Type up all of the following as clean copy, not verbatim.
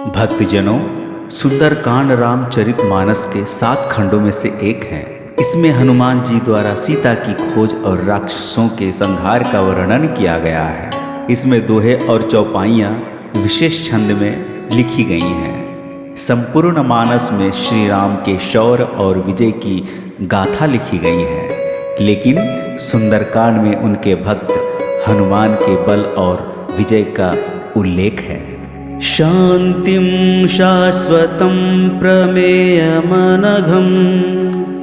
भक्तजनों, सुंदरकांड रामचरितमानस के 7 खंडों में से एक है। इसमें हनुमान जी द्वारा सीता की खोज और राक्षसों के संहार का वर्णन किया गया है। इसमें दोहे और चौपाइयाँ विशेष छंद में लिखी गई हैं। संपूर्ण मानस में श्री राम के शौर्य और विजय की गाथा लिखी गई है, लेकिन सुंदरकांड में उनके भक्त हनुमान के बल और विजय का उल्लेख है। शांतिं शाश्वतं प्रमेयमनघं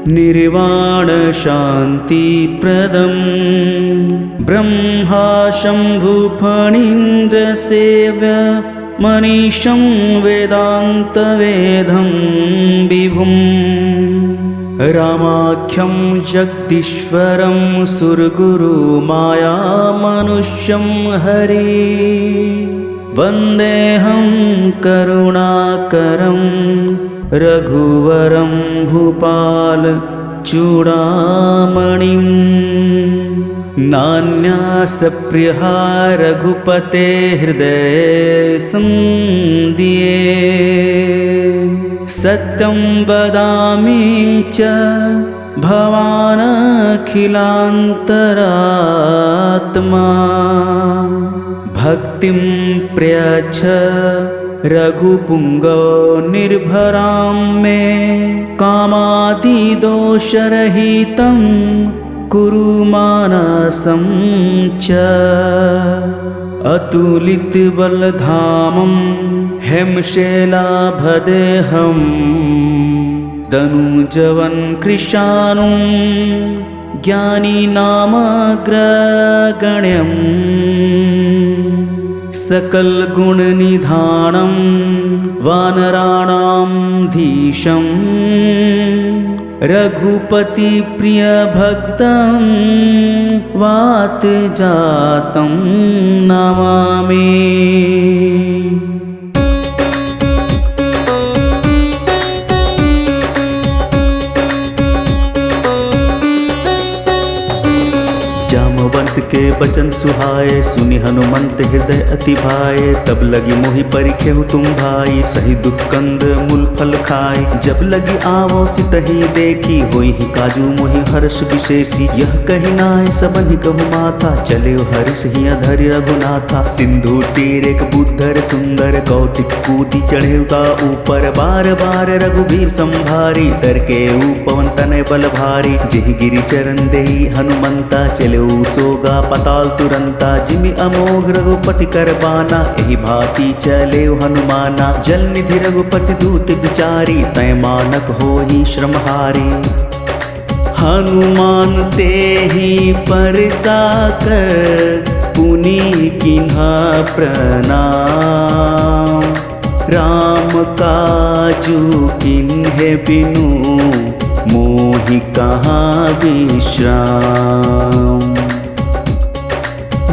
निर्वाण शांतिप्रदं ब्रह्मा शंभु फणीन्द्र सेव्य मनीषं वेदांत वेदं विभुं रामाख्यं जगदीश्वरं सुरगुरु माया मनुष्यं हरि वन्देऽहं करुणाकरं रघुवरं भूपाल चूडामणिं नान्यासप्रिया रघुपते हृदये संदिये सत्यं वदामि च भवान् अखिलान्तरात्मा भक्तिं प्रयच्छ रघुपुंगव निर्भरां मे कामादिदोषरहितं कुरु मानसं च अतुलितबलधामं हेमशैलाभदेहं दनुजवन् कृशानुं ज्ञानिनामग्रगण्यम् सकलगुणनिधानं वानराणां धीशं रघुपतिप्रियभक्तं वातजातं नमामि। जामवंत के बचन सुहाए, सुनि हनुमंत हृदय अति भाए। तब लगी मोहि परिखेहु तुम भाई, सही दुख कंद मूल फल खाए। जब लगी आवो सितहि देखी, होई ही काजू मोहि हर्ष विशेषी। यह कही नाय सबनि कहु माथा, चले हर्ष ही अधरि रघुनाथा। सिंधु तीर एक बुद्धर सुंदर, कौतिक कूदी चढ़े उता ऊपर। बार बार रघुबीर संभारी, तर के पवन तनय बल भारी। जेहि गिरि चरण देहि हनुमंता, चले सोगा पताल तुरंता। जिमि अमोघ रघुपति करबाना, एहि भांति चले हनुमाना। जल निधि रघुपति दूत बिचारी, तय मानक होहि श्रमहारी। हनुमान तेहि परसाकर, पुनि किन्हा प्रणाम। राम काजू किन्हे बिनु, मोहि कहाँ विश्राम।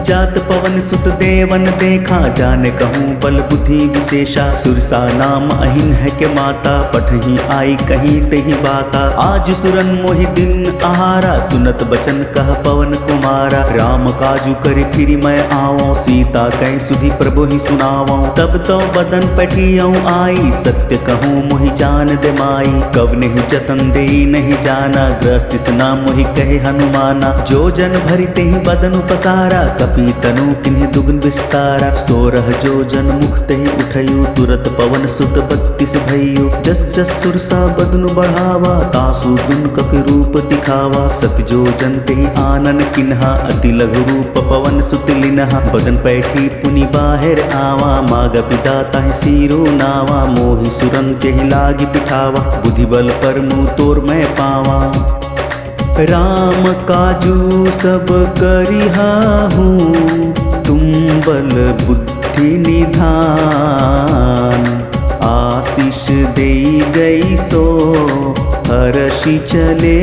जात पवन सुत देवन देखा, जाने कहूँ बल बुद्धि विशेषा। सुरसा नाम अहिन है के माता, पठही आई कहीं तेहि बाता। आज सुरन मोहि दिन आहारा, सुनत बचन कह पवन कुमारा। राम काजू करि फिरि मैं आवो, सीता कै सुधि प्रभु ही सुनावो। तब तो बदन पटियऊँ आई, सत्य कहूँ मोहि जान दे माई। कवनेहु जतन दे नहीं जाना, ग्रसिस नाम मोहि कहे हनुमाना। जो जन भरि तेहि बदन पसारा, तनु किन्हीं दुगुन विस्तारा। 16 जो जन मुख तेहि उठयु, तुरत पवन सुत 32 भयु। जस जस सुरसा बदनु बढ़ावा, तासु दुन कपि रूप दिखावा। सत जो जन तेहि आनन किन्हा, अति लघु रूप पवन सुत लिन्हा। बदन पैठी पुनि बाहिर आवा, माग पिता ताहि सीरो नावा। मोहि सुरन जेहि लागी पिठावा, बुद्धि बल पर मुँह तोर मैं पावा। राम काजू सब करिहाहूँ, तुम बल बुद्धि निधान। आशीष दे गई सो, हर्षि चले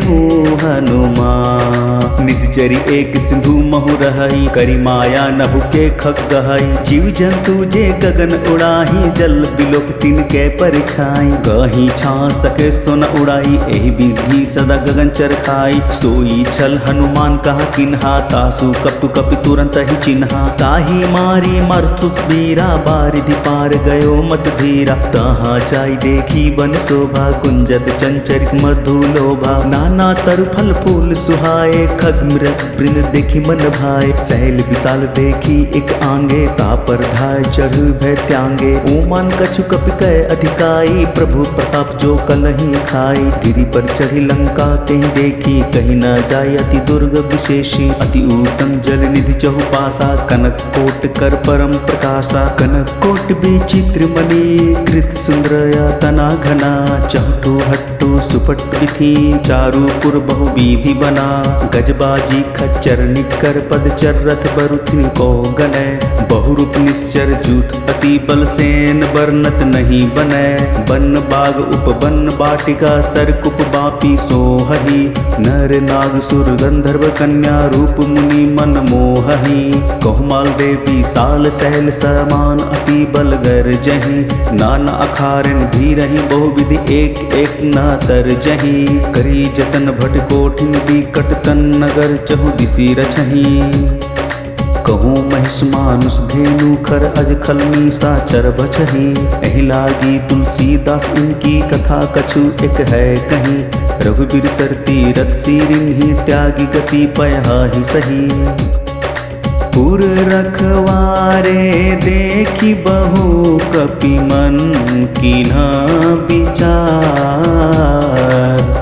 हूँ हनुमान। निश्चरी एक सिंधु महु रहई, करी माया नभु के खग गहई। जीव जंतु जे गगन उड़ाही, जल बिलोक तिन के परछाई। गही छा सके सोन उड़ाई, एहि विधि सदा गगन चर खाई। सोई छल हनुमान कहा किन्हा, तासु कपि कपि तुरंत ही चिन्हा। ताही मारी मरथुस बीरा, बारिधि पार गयो मत धीरा। तहाँ जाई देखी बन शोभा, कुंजत चंचरिक मधु लोभा। नाना तरु फल फूल सुहाए, खग मृग वृंद देखी मन भाए। सैल विशाल देखी एक आंगे, तापर धाय चढ़ भय त्यांगे। ओमान कछु कपि कय अधिकाई, प्रभु प्रताप जो कलहि खाई। गिरि पर चढ़ी लंका तेहि देखी, कहीं न जाय अति दुर्ग विशेषी। अति उत्तम जल निधि चहुपासा, कनक कोट कर परम प्रकाशा। कनक कोट विचित्र मणि, कृत सुंदरया तना घना। चहटु हट्टु सुपट विधि, चारु पुर बहु विधि बना। गजबाजी खच्चर निकर पद चर रथ बरुथिन को गने। बहुरूप निश्चर जूथ अति बल सेन, बरनत नहीं बने। बन बाग उपबन बाटिका, सरकुप बापी सोहही। नर नाग सुर गंधर्व कन्या, रूप मुनि मन मोहही। कहुमाल देवी साल सहल समान, अति बल गरजहि। नाना अखारन भी रही, बहुविधि एक एक न तरजहि। करी जतन भट कोठिन बिकट, तन नगर चहु दिसि रछहि। कहूँ महिष मानुष धेनु, खर अज खल मीसा चर बछहि। एहि लागी तुलसीदास इनकी कथा, कछु एक है कहीं। रघुबीर सर तीरथ सिरिन्हि, त्यागी गति पयहि सही। पुर रखवारे देखी बहु, कपि मन कीन्हा विचार।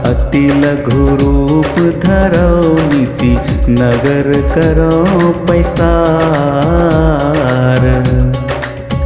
अति लघु रूप धरौ निसि, नगर करो पैसार।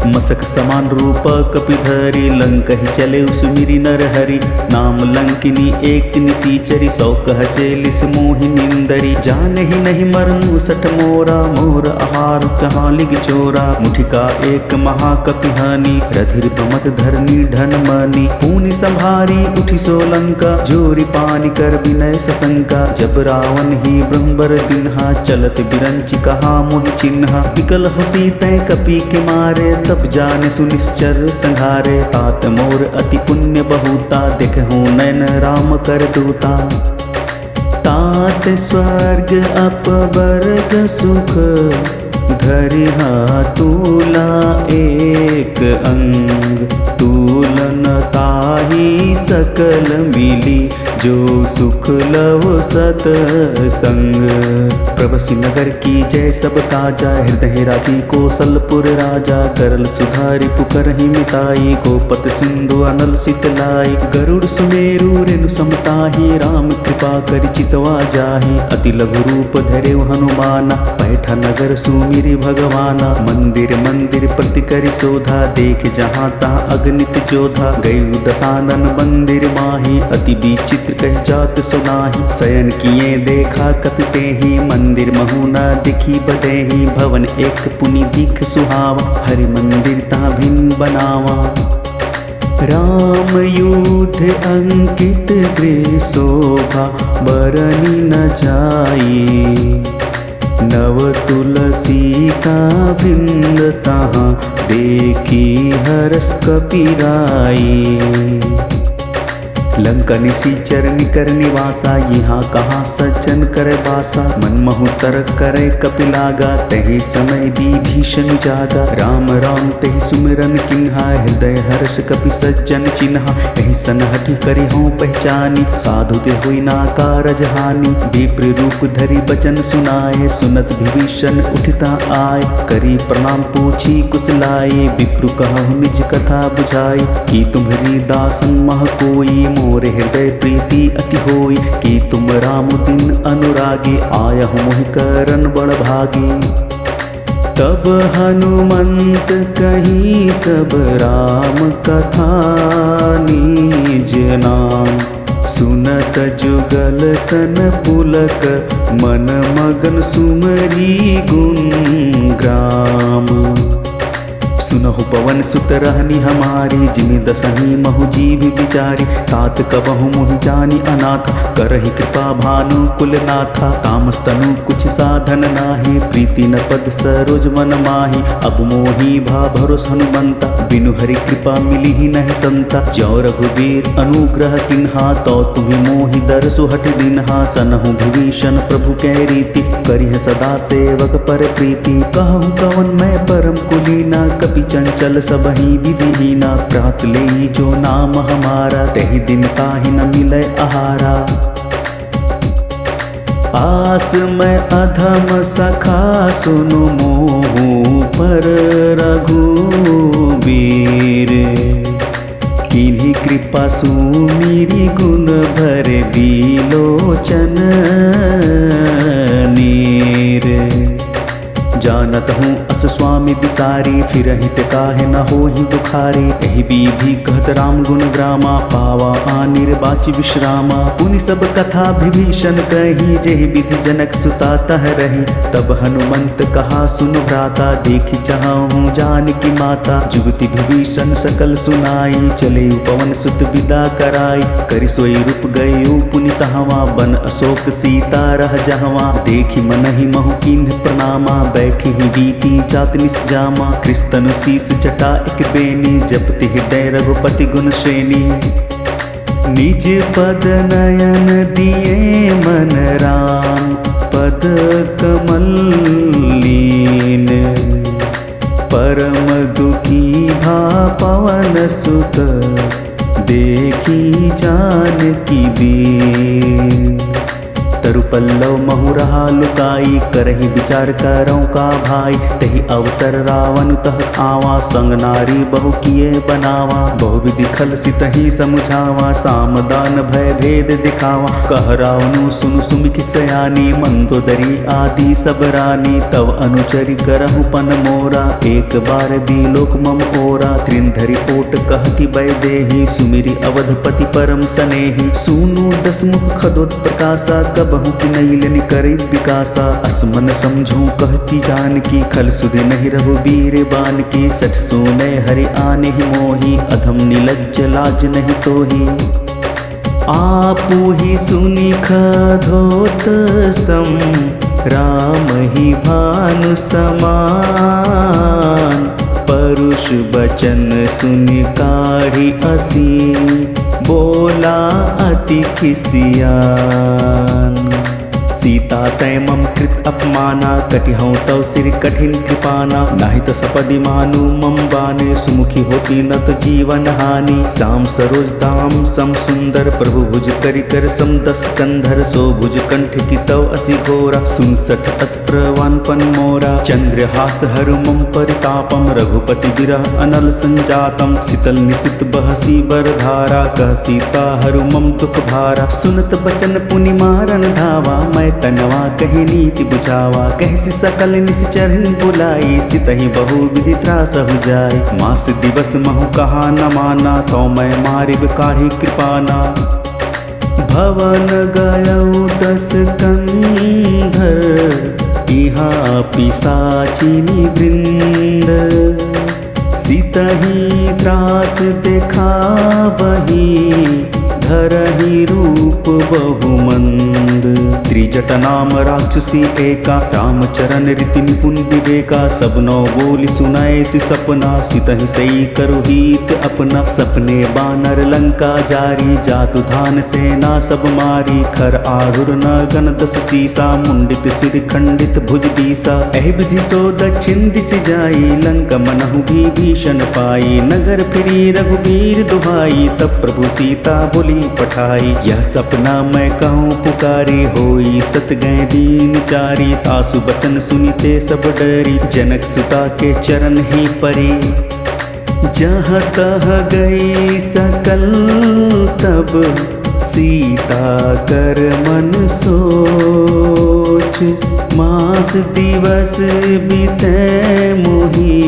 मसक समान रूप कपि धरि, लंकहि चले सुमिरि नर हरि। नाम लंकिनी एक निसीचरी, सौ कह चेलिस मोहि निंदरी। जाने ही नहीं मरनु सठ मोरा, मोर आहार जहाँ लिग चोरा। मुठिका एक महाकपि हानि, रधिर भमत धरनी ढन मनी। पूनि संभारी उठि सो लंका, जोरी पानी कर विनय सशंका। जब रावण ही ब्रह्मबर दिन्हा, चलत बिरंचि कहा मोहि चिन्हा। विकल हुसी तय कपि के मारे, तब जाने सुनिश्चर संघारे। तात मोर अति पुण्य बहुता, देखहूँ नयन राम कर दूता। तात स्वर्ग अपवर्ग सुख, धरिहा तूला एक अंग। तूलन ताहि सकल मिली, जो सुख लव सतसंग। प्रभसि नगर की जय सब काजा, हृदय राखी कौशलपुर राजा। करल सुधारि पुकरहि मिताई, गोपत सिंधु अनल सितलाई। गरुड़ सुमेरु रेणु समताहि, राम कृपा करि चितवा जाहि। अति लघु रूप धरेउ हनुमाना, बैठा नगर सुमिरि भगवाना। मंदिर मंदिर प्रति करि शोधा, देख जहाँ तहाँ अगणित जोधा। गयु दसानन मंदिर माही, अति विचित्र कह जात सुनाही। शयन किए देखा कपि तेहि, मंदिर महु न दिखी बदेहि। भवन एक पुनि दिख सुहावा, हरि मंदिर ता भिन्न बनावा। राम युद्ध अंकित गृह शोभा, बरनी न जाई। नव तुलसी का वृंद, तहाँ देखी हर्ष कपिराई। लंका निसीचर निकर निवासा, यहाँ कहाँ सज्जन करे बासा। मन महु तरक करे कपिलागा, तहि समय विभीषण जागा। राम राम तेहि सुमिरन किन्हा, हृदय हर्ष कपि सज्जन चिन्हा। एहि सनहठि करि हों पहचानी, साधु ते हुई ना कारज हानि। विप्र रूप धरि बचन सुनाए, सुनत विभीषण उठिता आए। करी प्रणाम पूछी कुशलाए, विप्र कहु निज कथा बुझाई। कि तुम्हारी दासन मह कोई, मोरे हृदय प्रीति अति होई। कि तुम राम दिन अनुरागी, आयहु मोहि करन बड़ भागी। तब हनुमंत कही सब राम कथा, निज नाम सुनत जुगल तन पुलक। मन मगन सुमरी गुण ग्राम, सुनहु पवन सुत रहनी हमारी, जिमि दसही महु जीव विचारी। तात कबहु मोहि जानी अनाथ, करहि कृपा भानु कुलनाथा। तामस तनु कुछ साधन नाही, प्रीति न पद सरोज मन माही। अब मोहि भा भरोस हनुमंता, बिनु हरि कृपा मिली ही नहीं संता। जो रघुवीर अनुग्रह किन्हा, तो तुम्हि मोहि दरसु हट दिन्हा। सनहु विभीषण प्रभु कै रीति, करिह सदा सेवक पर प्रीति। कहूँ कवन मैं परम कुलीना, कपि चंचल सबहि विधिहीना। प्रात लेई जो नाम हमारा, तहि दिन ताहि न मिलै आहारा। आस मैं अधम सखा सुनु मोहु पर रघुवीर। किन्हीं कृपा सुमिरि गुण भरे बिलोचन नीर। जानत हूँ अस स्वामी बिसारी, फिर हित काहे न होहि दुखारी। एहि विधि कहत राम गुण ग्रामा, पावा आनिर्वाचि विश्रामा। पुनि सब कथा विभीषण कही, जेहि विधि जनक सुता तह रही। तब हनुमंत कहा सुन भ्राता, देखि चाहूँ जानकी माता। जुगति विभीषण सकल सुनाई, चले पवन सुत विदा कराई। करि सोई रूप गए पुनि तहवा, बन अशोक सीता रह जहवा। देखि मनहि महु कीन्ह प्रणामा, बैठी ही बीती जात निसजामा। कृस्तनु शीस जटा एक बेनी, जपति हृदय रघुपति गुण श्रेणी। निज पद नयन दिए मन राम, पद कमल लीन। परम दुखी भा पवन सुत, देखी जानकी बीन। तरु पल्लव महु रहा लुकाई, करहि विचार करौं का भाई। तहि अवसर रावण तह आवा, संग नारी बहु किए बनावा। बहु विधि खल सितहि समुझावा, सामदान भय भेद दिखावा। कह रावणु सुनु सुमिखि सयानी, मंदोदरी आदि सब रानी। तव अनुचरि करहु पन मोरा, एक बार बिलोक मम ओरा। त्रिंधरि ओट कहति वैदेही, सुमिरि अवधपति परम सनेही। सुनु दसमुख खदोत प्रकाशा, कबहु कि नैलन करि विकासा। असमन समझूं कहती जानकी, खल सुधि नहीं रघुबीर बानकी। सठ सुनै हरि आने ही मोही, अधम निलज्ज लाज नहीं तोही। आपू ही सुनि खधोत सम, राम ही भानु समान। परुष बचन सुनि काढ़ी असी, बोला अति खिसियान। सीता तै मम कृत अपमाना, कटिहौं तव सिर कठिन कृपाना। नाही तो सपदि मानु मम बाने, सुमुखी होती न तो जीवन हानि। श्याम सरोज दाम सम सुंदर, प्रभु भुज करि कर सम दस कंधर। सो भुज कंठ की तव असी घोरा, सुनसठ अस्प्रवान पन मोरा। चंद्रहास हरु मम परितापम, रघुपति विरह अनल संजातम। शीतल निशित बहसी बर धारा, कह सीता हरु मम दुख भारा। सुनत बचन पुनि मारन धावा, मैं तनवा कहि नीति बुझावा। कहसी सकल निश्चरन बुलाई, सितहि बहु विधि त्रास हो जाय। मास दिवस महु कहा न माना, तो मैं मारिब काढ़ी कृपाना। भवन गयौ दस कंधर, इहाँ पिशाचिनी वृंद। सितहि त्रास देखावही, धरहि रूप बहुमंद। त्रिजट नाम राक्षसी एका, रामचरण रीति निपुण विवेका। सब नौ बोली सुनाए सि सपना, सितहि सई करु हित अपना। सपने बानर लंका जारी, जातु धान सेना सब मारी। खर आरुर नगन दस सीसा, मुंडित सिर खंडित भुज दीसा। एहि विधि सो दक्षिण दिस जाई, लंका मनहु विभीषण पाई। नगर फिरी रघुबीर दुहाई, तब प्रभु सीता बोली पठाई। यह सपना मैं कहूँ पुकारी, होई सत गए दीन चारी। तासु बचन सुनिते सब डरी, जनक सुता के चरण ही परी। जहाँ तह गई सकल, तब सीता कर मन सोच। मास दिवस बीते मोही,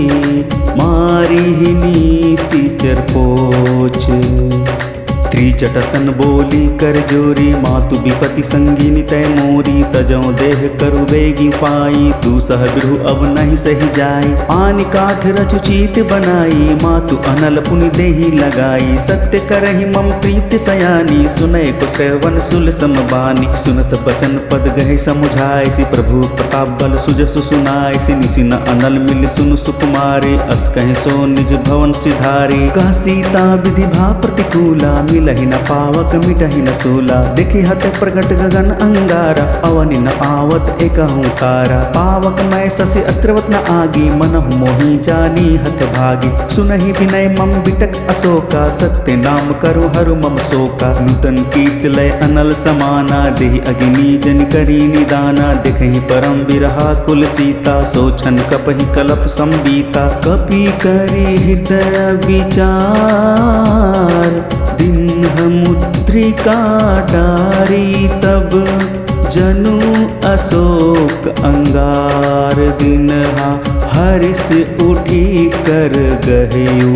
मारी ही निशिचर पोच। जटसन बोली कर जोरी, मातु विपति संगीनि तय मोरी। तजौ देह करु बेगी पाई, तू सह बिरहु अब नहीं सही जाई। आनि काठ रचु चीत बनाई, मातु अनल पुनि देही लगाई। सत्य करहि मम प्रीति सयानी, सुनय को श्रवण सुल समबानी। सुनत बचन पद गहे समुझाय, सि प्रभु प्रताप बल सुजसु सुनाय। सि निसि न अनल मिल सुनु सुकुमारे, अस कहि सो निज भवन सिधारे। कह सीता विधि भा प्रतिकूला, मिलहि न पावक मिटहि न सूला। देखि हत प्रगट गगन अंगारा, अवनि न आवत एकहु तारा। पावक मैं शशि अस्त्रवत न आगी, मनहु मोहि जानी हत भागी। सुनहि विनय मम बिटक अशोका, सत्य नाम करु हरु मम शोका। नूतन कीस लय अनल समाना, देहि अग्नि जन करी निदाना। देखहि परम बिरहा कुल सीता, सोचन कपहि कलप संबीता। कपि करी हृदय विचार, दिन मुद्रिका डारी। तब जनु अशोक अंगार, दिनहा हर्ष उठी कर गहयू।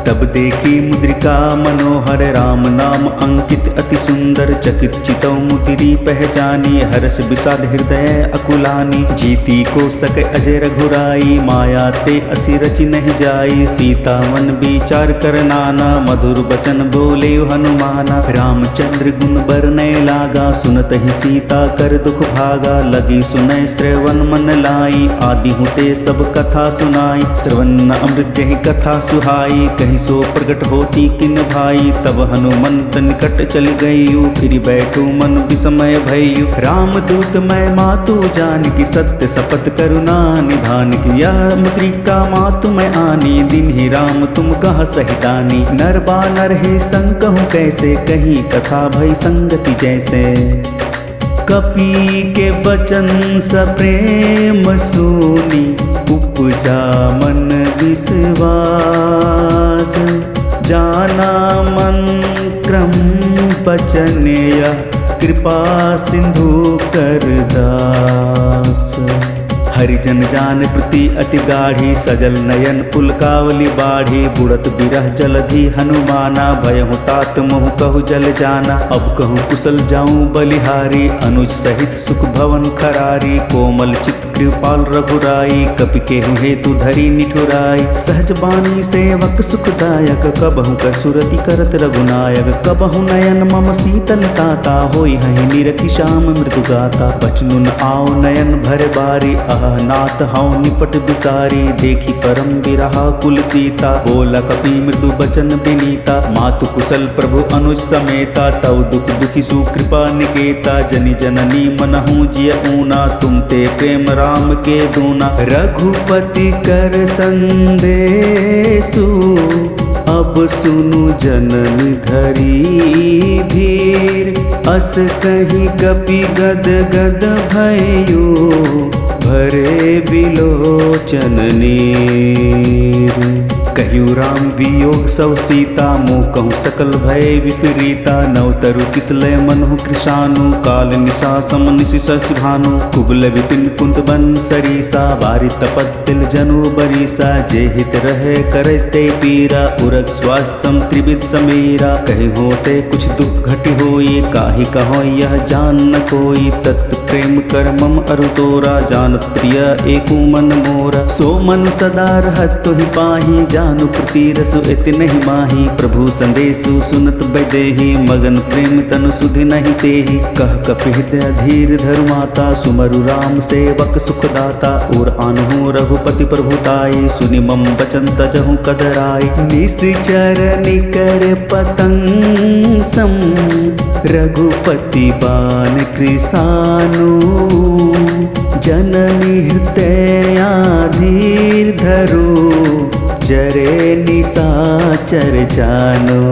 तब देखी मुद्रिका मनोहर, राम नाम अंकित अति सुंदर। चकित चितौ मुटिरी पहचानी, हर्ष विषाद हृदय अकुलानी। जीती को सके अजय रघुराई, माया ते असि रचि नहीं जाई। सीता मन विचार कर नाना, मधुर बचन बोले हनुमाना। रामचंद्र गुण बरनय लागा, सुनत ही सीता कर दुख भागा। लगी सुनय श्रवण मन लाई, आदि हुते सब कथा सुनाई। श्रवण अमृत जहि कथा सुहाई, कहीं सो प्रकट होती किन भाई। तब हनुमंत निकट चल गयु, फिर बैठू मन विस्मय भयु। राम दूत मैं मातु जान की, सत्य शपथ करुणा निधान की। यह मुद्रिका मातु मैं आनी, दिन ही राम तुम कह सहितानी। नर बानर हे संग कहूँ कैसे, कहीं कथा भई संगति जैसे। कपि के बचन सप्रेम सुनी, उपजा मन विश्वास। जाना मन क्रम बचनय, कृपा सिंधु कर दास। हरिजन जान प्रति अति गाढ़ी, सजल नयन पुलकावली बाढ़ी। बुड़त बिरह जलधि हनुमाना, भयहु तात मोहु कहु जल जाना। अब कहूँ कुशल जाऊँ बलिहारी, अनुज सहित सुख भवन खरारी। कोमल चित कृपाल रघुराई, कपि केहु हेतु धरी निठुराई। सहज बानी सेवक सुखदायक, कबहु कर सुरति करत रघुनायक। कबहु नयन मम शीतल ताता, होई हहि निरखि श्याम मृदु गाता। बचनु न आओ नयन भर बारी, नाथ हऊँ निपट बिसारी। देखी परम बिरहा कुल सीता, बोला कपि मृदु बचन विनीता। मातु कुशल प्रभु अनुज समेता, तव दुख दुखी सुकृपा निकेता। जनि जननी मनहु जिय ऊना, तुम ते प्रेम राम के दूना। रघुपति कर संदेशु, अब सुनु जननी धरी धीर। अस कहीं कपि गद गद भयु, भरे बिलोचन नीर। कहियो राम वियोग सव सीता, मोह कहूँ सकल भय विपरीता। नवतरु किसलय मनहु कृशानु, काल निशा सम निशि शशि भानु। कुबल विपिन कुंत बन सरीसा, बारी तपत तिल जनु बरीसा। जे हित रहे करते पीरा, उरग स्वासम त्रिविध समीरा। कहे होते कुछ दुख घटि होई, काहि कहो यह जान न कोई। तत् प्रेम कर मम अरु तोरा, जानत प्रिय एकु मन मोरा। सो मन सदा रहत तो ही पाही, जानु प्रति रसु इति नहीं माही। प्रभु संदेशु सुनत बैदेही, मगन प्रेम तनु सुधि नहीं तेही। कह कपि हृदय धीर धरु माता, सुमरु राम सेवक सुखदाता। और आनहु रघुपति प्रभुताई, सुनि मम बचन तजहु कदराई। निश्चर निकर पतंग सम, रघुपति बान कृसानु। जननी हृदया धीर धरो, जरे निशाचर जानो।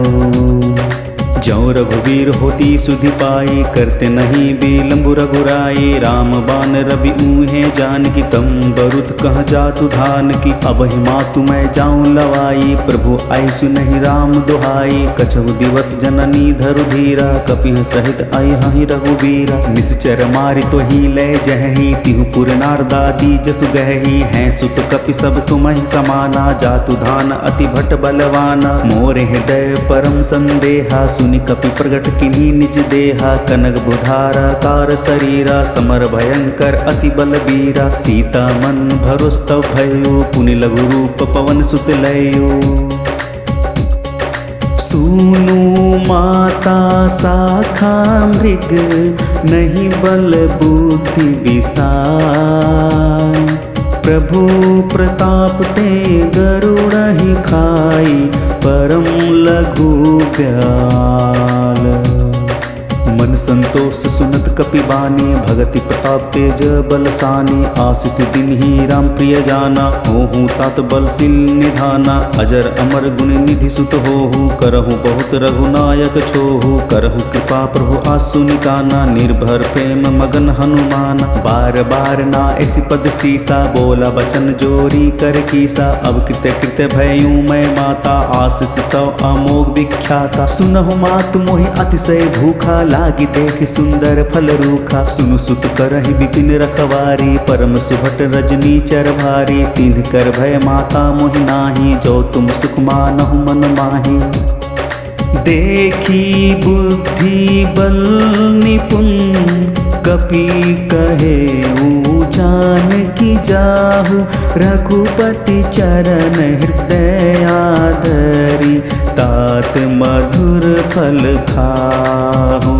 जौ रघुवीर होती सुधि पाई, करते नहीं बिलम्ब रघुराई। राम बान रवि ऊहे जानकी, तम बरुत कह जातु धान की। अब मातु मैं जाऊं लवाई, प्रभु ऐसु नहीं राम दुहाई। कछहु दिवस जननी धरु धीरा, कपिह सहित आई हहि रघुबीरा। निश्चर मारि तो ही ले जहि, तिहु पुर नारदादी जसु गहि। हैं सुत कपि सब तुम्हि समाना, जातु धान अति भट बलवाना। मोरे हृदय परम संदेहा, सुनि कपि प्रगट किन्ही निज देहा। कनक बुधारा कार शरीरा, समर भयंकर अति बलबीरा। सीता मन भरोस तव भयो, पुनि लघु रूप पवन सुत लयो। सुनु माता शाखा मृग, नहीं बल बुद्धि विशाल। प्रभु प्रताप ते गरुड़ ही खाई, परम लघु ब्याल। मन संतोष सुनत कपि बानी, भगति प्रताप तेज बलसानी। आशीष दिन ही राम प्रिय जाना, होहु तात बलशील निधाना। अजर अमर गुण निधि सुत होहु, करहु बहुत रघुनायक छोहु। करहु कृपा प्रभु आसु निकाना, निर्भर प्रेम मगन हनुमान। बार बार ना ऐसी पद सीसा, बोला बचन जोरी कर कीसा। अब कृत्य कृत्य भयू मैं माता, आशीष तव अमोघ विख्याता। सुनहु मातु मोहि अतिशय भूखा, लागी देख सुंदर फल रूखा। सुनु सुत करहि विपिन रखवारी, परम सुभट रजनी चर भारी। तिन्ह कर भय माता मोहि नाही, जो तुम सुख मानहु मन माही। देखी बुद्धि बल निपुण, कपि कहे जानकी जाहु। रघुपति चरण हृदय आदरी, तात मधुर फल खाहु।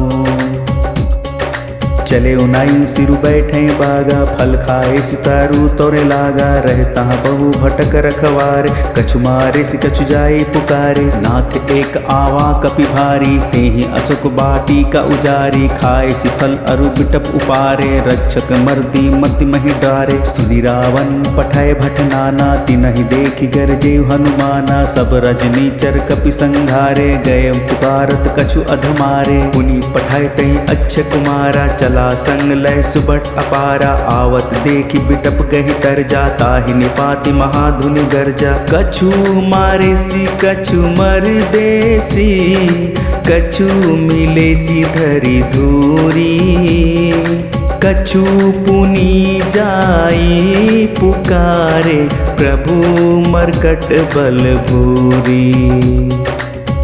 चले उनाई सिरु बैठे बागा, फल खाए सितारू तोरे लागा। रहता बहु भटक रखवारे, कछु मारे सि कछु जाए पुकारे। नाथ एक आवा कपि भारी, तेहि अशोक बाटी का उजारी। खाए सि फल अरु बिटप उपारे, रक्षक मर्दी मति महि डारे। सुनि रावण पठाए भट नाना, तिनहि देखि गरजे हनुमाना। सब रजनी चर कपि संघारे, गए पुकारत कछु अधमारे। पुनि पठाए तहि अच्छे कुमारा, चला संग लय सुबट अपारा। आवत देखी बिटप गहि तर जा, ताहि निपाति महाधुनि गर्जा। कछु मारे सी कछु मर देसी, कछु मिले सी धरी धूरी। कछु पुनि जाई पुकारे, प्रभु मरकट बल भूरी।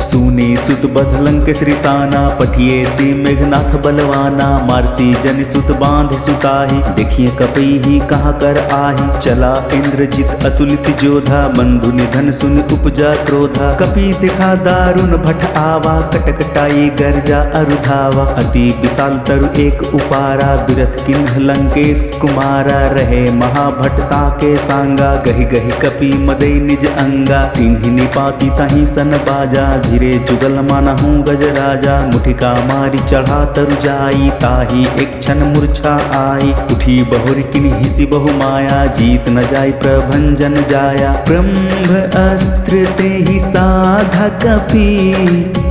सुनी सुत बधलंक श्रीसाना, पठिए सी मेघनाथ बलवाना। मारसी जन सुत बांध सुताही, देखिए कपि ही कहा कर आही। चला इंद्रजित अतुलित जोधा, बंधु निधन सुन उपजा क्रोधा। कपि दिखा दारुण भट आवा, कटकटाई गर्जा अरुधावा। अति विशाल तरु एक उपारा, बिरथ किन्ह लंकेश कुमारा। रहे महाभटता के सांगा, गहि गहि कपि मदई निज अंगा। तिन्हि निपाति तहि सन बाजा, धीरे जुगल मानहु गजराजा। मुठिका मारी चढ़ा तरु जाई, ताही एक क्षण मूर्छा आई। उठी बहुर किन हिसी बहु माया, जीत न जाय प्रभंजन जाया। ब्रह्म अस्त्र ते ही साधा कपि,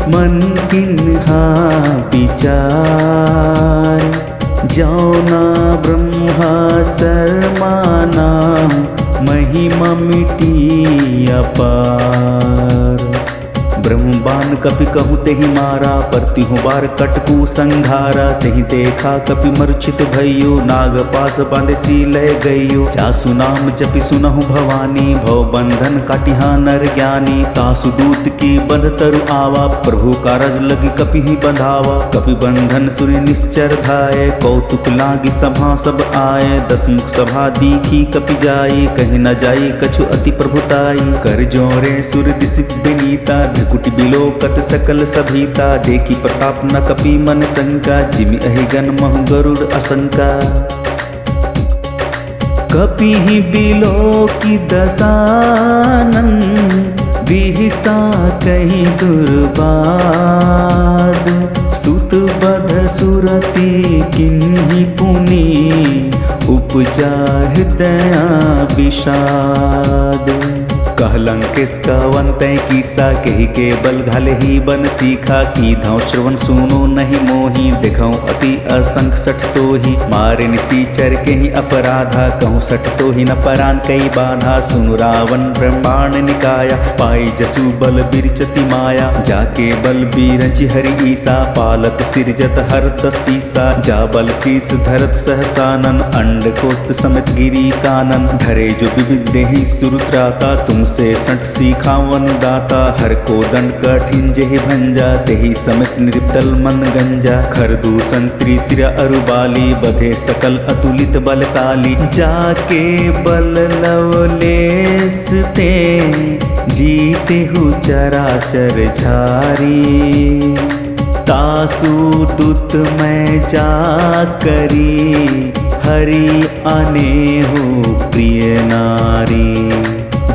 मन किन्हा विचार। जौना ब्रह्मा शर्माना, महिमा मिटी अपार। ब्रह्मबान कपि कहूँ तेहि मारा, परतिहु बार कटकू संघारा। तेहि देखा कपि मूर्छित भइयो, नाग पास बांधे सी लय गइयो। जासु नाम जपि सुनहु भवानी, भव बंधन काटिहा नर ज्ञानी। तासु दूत की बंध तरु आवा, प्रभु कारज लगी कपि ही बंधावा। कपि बंधन सुनि निश्चर धाये, कौतुक लागी सभा सब आए। दसमुख सभा दीखी कपि जाई, कहीं न जाई कछु अति प्रभुताई। कर जोरे सुर दिसि विनीता, कुटि बिलोकत सकल सभीता। देखी प्रताप न कपि मन शंका, जिमि अहिगन महु गरुड़ अशंका। कपि ही बिलोकी दसानन, बिहिसा कहीं दुर्बाद। सुत बध सुरति किन्ही पुनि, उपजा हृदय विषाद। कह कहलंकेश कवंतै कीसा कही के बल घाले ही बन सीखा की धाव श्रवण सुनो नहीं मोही देखौ अति असंख सठ तो ही मारे निसीचर के ही अपराधा कहूँ सठ तो ही न परान कई बाधा सुनु रावण ब्रह्मांड निकाया पाई जसु बल बिरचति माया जाके बल बीरचि हरि ईसा पालत सिरजत हरत सीसा जा बल शीस धरत सहसानन अंड कोस्त समित गिरी कानन धरे जो विविध ही सुरुत्राता तुमसे सठ सीखावन दाता हर को दंड कठिन जेहि भंजा तेहि समित निर्दल मन गंजा खरदू संत्री सिर अरुबाली बधे सकल अतुलित बलशाली जाके बल लवलेस ते जीते हु चराचर झारी तासु तुत मैं जा करी हरि आने हो प्रिय नारी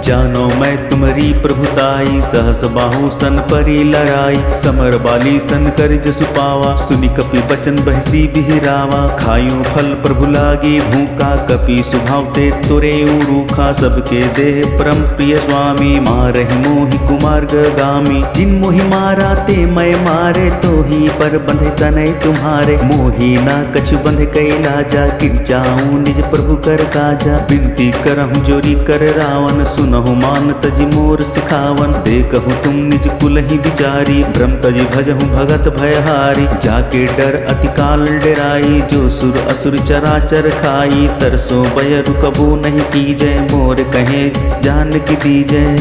जानो मैं तुम्हारी प्रभुताई सहस बाहु सन परी लड़ाई समर बाली सन कर जसु पावा सुनि कपि बचन बहसी बिहरावा खायूं फल प्रभु लागी भूखा कपि सुभाव ते तुरे रूखा सबके देह परम प्रिय स्वामी मारहि मोहि कुमार्ग गामी जिन मोहि मारा ते मैं मारे तो ही पर बंधे तनय तुम्हारे मोहि ना कछु बंधे कैला जा किन जाऊं निज प्रभु कर काजा बिनती करहूं जोरी कर रावण सुनहु मान तजि मोर सिखावन देखहु तुम निज कुल ही विचारी भ्रम तजि भजहु भगत भयहारी जाके डर अति काल डराई जो सुर असुर चराचर खाई तरसो बयरु कबू नहीं कीजय मोर कहे जान की दीजय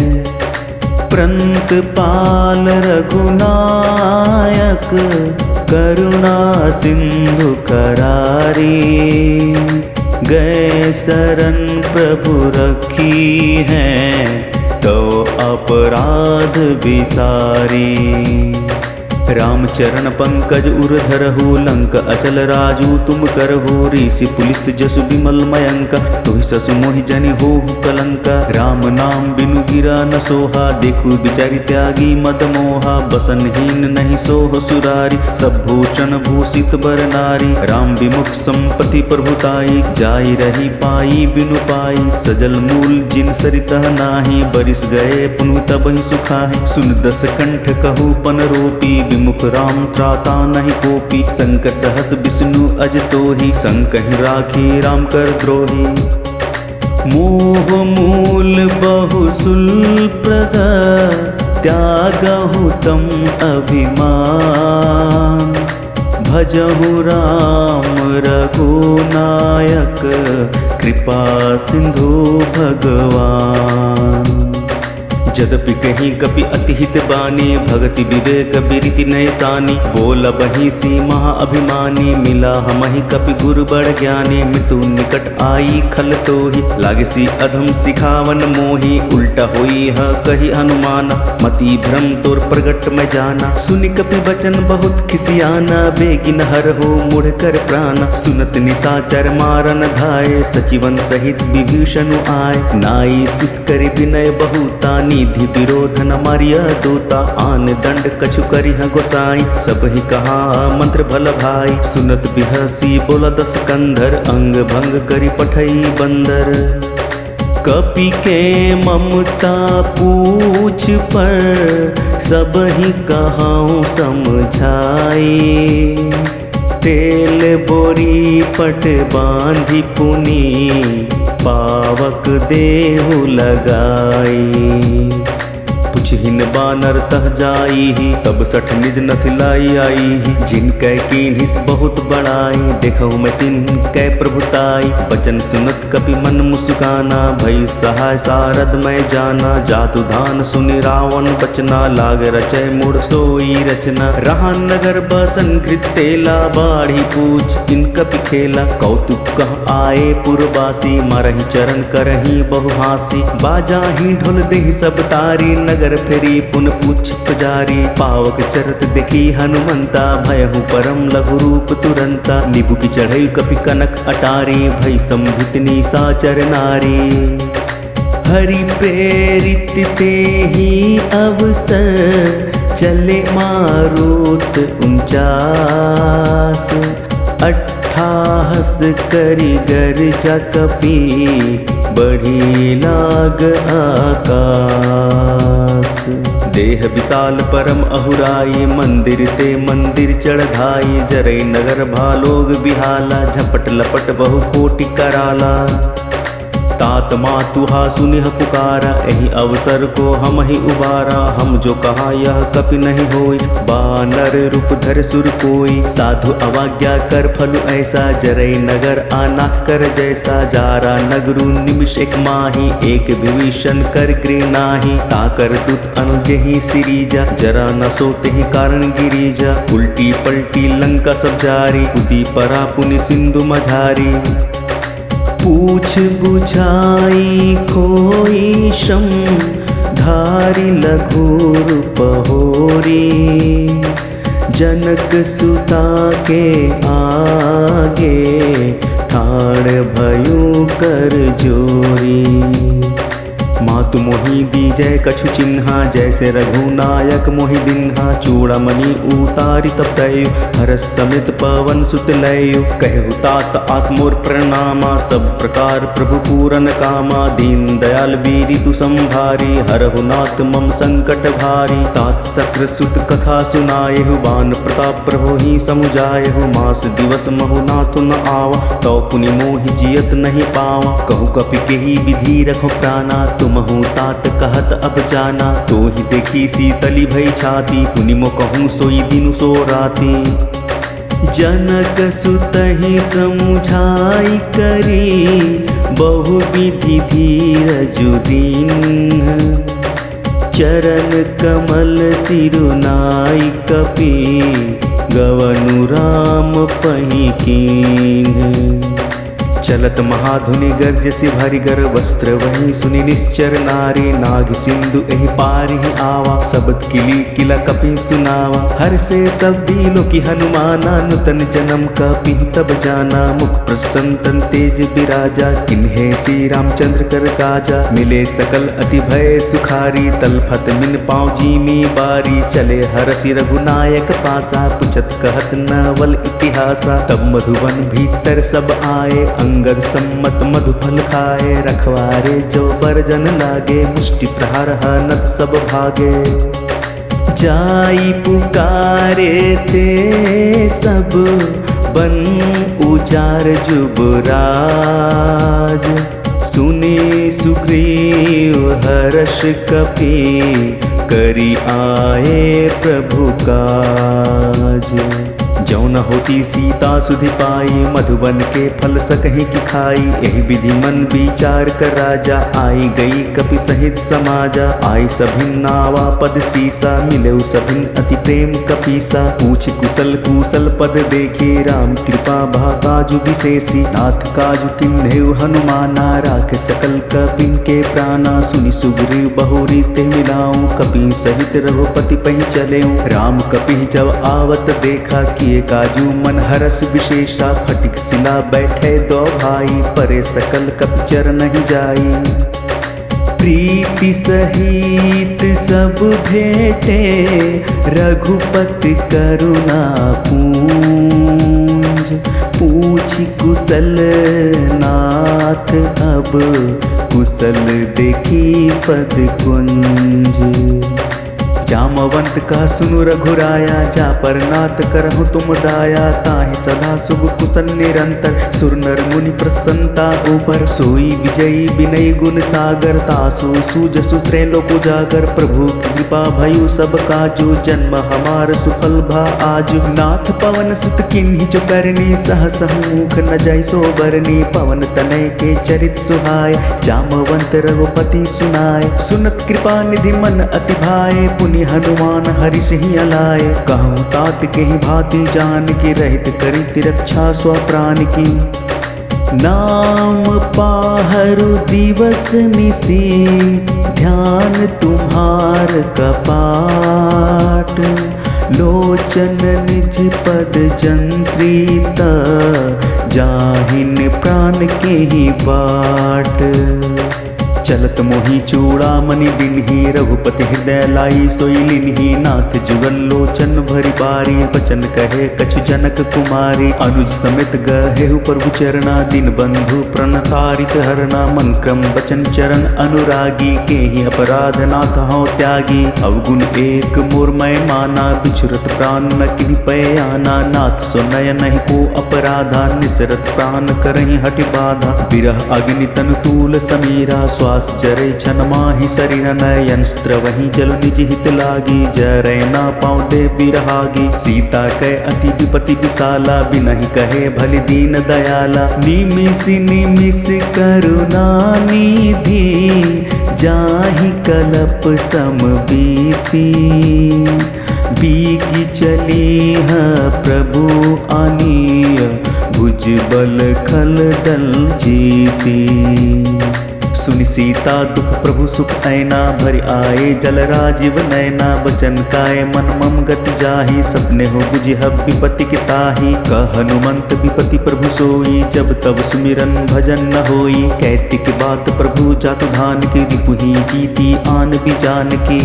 प्रंत पाल रघुनायक करुणा सिंधु करारी गए शरण प्रभु रखी है तो अपराध विसारी रामचरण पंकज उर धरहु लंक अचल राजू तुम करहु ऋषि पुलिस्त जसु विमल मयंक तुहि ससु मोहि जनि होहु कलंका राम नाम बिनु गिरा न सोहा देखु बिचारी त्यागी मद मोहा बसनहीन नहीं सोह सुरारी सब भूषण भूषित बर नारी राम विमुख संपत्ति प्रभुताई जाई रही पाई बिनु पाई सजल मूल जिन सरितह नाही बरिस गए पुनु तब ही सुखाहि सुन दस कंठ कहु पन रोपी विमुख राम त्राता नहीं कोपी शंकर सहस विष्णु अज तो ही संकहि राखी राम कर द्रोही मोह मूल बहु सुलप्रद त्यागहु तम अभिमान भजहु राम रघुनायक कृपा सिंधु भगवान जदपि कहीं कपि अतिहित बानी भगति विवेक बिरिति नैसानी बोल बही सी महा अभिमानी मिला हमहि कपि गुरु बड़ ज्ञानी मृत्यु निकट आई खल तो ही लागे सी अधम सिखावन मोही उल्टा हुई है कही हनुमान मति भ्रम तोर प्रगट में जाना सुनि कपि बचन बहुत खिसियाना बेगिन हर हो मुड़ कर प्राण सुनत निशाचर मारन धाये सचिवन सहित विभीषण आए नाई सिसकर विनय बहुता निधि विरोध न मारिया दूता आन दंड कछु करिह गोसाई सब ही कहा मंत्र भल भाई सुनत बिहसी बोला दस कंधर अंग भंग करी पठई बंदर कपि के ममता पूछ पर सब ही कहाऊं समझाई तेल बोरी पट बांधी पुनी पावक देहु लगाई पुछहिन बानर तह जाई ही तब सठ निज नथिलाई आई ही जिन कै कीन्हिस बहुत बड़ाई देखहु मैं तिन कै प्रभुताई बचन सुनत कपि मन मुस्काना भई सहाय सारद मैं जाना जातु धान सुनि रावण बचना लाग रचय मुड़ सोई रचना रहा नगर बसन घृत तेला बाढ़ी पूछ इन कपि खेला कौतुक कह आए पुरवासी मारहि चरण करही बहुहासी बाजा ही ढोल देहि सब तारी नगर फेरी पुन पूछ पुजारी पावक चरत देखी हनुमंता भयहु परम लघु रूप तुरंता निबु की चढ़ई कपि कनक अटारी भई संभित निशाचर नारी हरि प्रेरित ते ही अवसर चले मारुत 49 साहस करी गर्जा कपी बढ़ी लाग आकाश। देह विशाल परम अहुराई मंदिर ते मंदिर चढ़ाई जरै नगर भालोग बिहाला झपट लपट बहु कोटि कराला। तात मातुहा सुनिह पुकारा एहि अवसर को हम ही उबारा। हम जो कहा यह कपि नहीं होई बानर रूप धर सुर कोई। साधु अवाज्ञा कर फलु ऐसा जरै नगर आनाथ कर जैसा। जारा नगरु निमिष एक माही एक विभीषण कर गृह नाही। ताकर दूत अनुजहि सिरीजा जरा न सोते ही कारण गिरिजा। उल्टी पलटी लंका सब जारी कुदी परा पुनि सिंधु मझारी। पूछ बुझाई खोई श्रम धारी लघुर पहोरी। जनक सुता के आगे ठाड़ भयु कर जोरी। मातु मोहि दीजय कछु चिन्हा जैसे रघुनायक मोहि दिन्हा। चूड़ामणि उतारि तब दयु हरस समित पवन सुत लयु। कहु तात आसमोर प्रणामा सब प्रकार प्रभु पूरन कामा। दीन दयाल वीरि तु संभारी हरहु नाथ मम संकट भारी। तात शक्र सुत कथा सुनायहु बान प्रताप प्रभु ही समुझायहु। मास दिवस महु नाथ न आवा तो पुनि मोहि जियत नहीं पावा। कहु कपि केहि विधि रखो प्राणा तुमहु तात कहत अब जाना। तो ही देखी शीतली भई छाती पुनि मो कहूँ सोई दिनु सो राती। जनक सुतहि समुझाई करी बहु विधि धीरजु दीन्ह। चरण कमल सिरुनाई कपि गवनु राम पहि कीन्ह। चलत महाधुनि गर्ज से भारी गर वस्त्र वही सुनि निश्चर नारी। नाग सिंधु एहि पार ही आवा शब्द किली किला कपि सुनावा। हर से सब दीनो की हनुमाना नूतन जन्म कपि तब जाना। मुख प्रसन्न तेज विराजा किन्हे श्री रामचंद्र कर काजा। मिले सकल अति भय सुखारी तलफत मिन पाँव जीमी बारी। चले हरसि रघुनायक पासा पुछत कहत नवल इतिहासा। तब मधुवन भीतर सब आए अंगद सम्मत मधुफल खाए। रखवारे जो बरजन लागे मुष्टि प्रहार हनत सब भागे। जाई पुकारे ते सब बन उजार जुबराज। सुने सुग्रीव हर्ष कपि करी आए प्रभु काज। जौन होती सीता सुधि पाई मधुबन के फल सकहि की खाई। यही विधि मन विचार कर राजा आई गई कपि सहित समाजा। आई सभिन नावा पद सीसा मिले सभिन अति प्रेम कपीसा। पूछ कुशल कुशल पद देखे राम कृपा भा काजु विशेषी। नाथ काजु किन्हेउ हनुमाना राख सकल कपिन के प्राणा। सुनि सुग्रीव बहुरी ते मिलाऊं कपि सहित रघुपति पहि चलेऊं। राम कपि जब आवत देखा किए काजू मन हरस विशेषा। फटिक सिला बैठे दो भाई परे सकल कपिचर नहीं जाई। प्रीति सहित सब भेटे रघुपति करुणा पूंज। पूछ कुशल नाथ अब कुशल देखी पद कुंज। जामवंत का सुनु रघुराया जा पर नाथ करहु तुम दाया। ताहि सदा शुभ कुशल निरंतर सुर नर मुनि प्रसन्नता ऊपर। सोई विजयी विनय गुण सागर तासु सुजसु त्रैलोक उजागर। प्रभु की कृपा भयु सब काजु जन्म हमार सुफल भा आजु। नाथ पवन सुत किन्हि जो करनी सहस मुख न जाय सो बरनी। पवन तनय के चरित सुहाय जामवंत रघुपति सुनाय। सुनत कृपा निधि मन अति भाए पुनि हनुमान हरिष ही अलाए। कहूँ तात के ही भांति जान की रहित करी रक्षा स्वप्राण की। नाम पाहरु दिवस निसी ध्यान तुम्हार कपाट। लोचन निज पद जंत्रित जाहिन प्राण के ही बाट। चलत मोही चूड़ामणि दिनहि रघुपति हृदय लाई सोई लिन्हि नाथ जुगल लोचन भरि बारी बचन कहे कछु जनक कुमारी अनुज समेत गहेहु प्रभु चरणा दिन बंधु प्रणतारित हरना मन क्रम बचन चरण अनुरागी केहि अपराध नाथ हौ त्यागी अवगुण एक मोर मैं माना बिछुरत प्राण न किन्हि पयाना नाथ सो नयन नहीं को अपराधा निसरत प्राण करहि हटि बाधा बिरह अग्नि तन तूल समीरा श्वास जरे छन माहि शरीर नयन स्त्रवहि जल निज हित लागी जरै ना पाँव दे बिरहागी सीता कै अति विपति विशाला बिनहि कहे भलि दीन दयाला निमिषि निमिषि करुणा निधि जाहि कलप सम बीती बीगी चली है प्रभु आनीय भुजबल खल दल जीती सुनि सीता दुख प्रभु सुख ऐना भरि आए जल राजीव नैना बचन काय मन मम गति जाहि सपने हो बुझि विपति के ताहि कह हनुमंत विपति प्रभु सोई जब तब सुमिरन भजन न होई कहती की बात प्रभु जातु धान की रिपुहि जीती आन भी जान की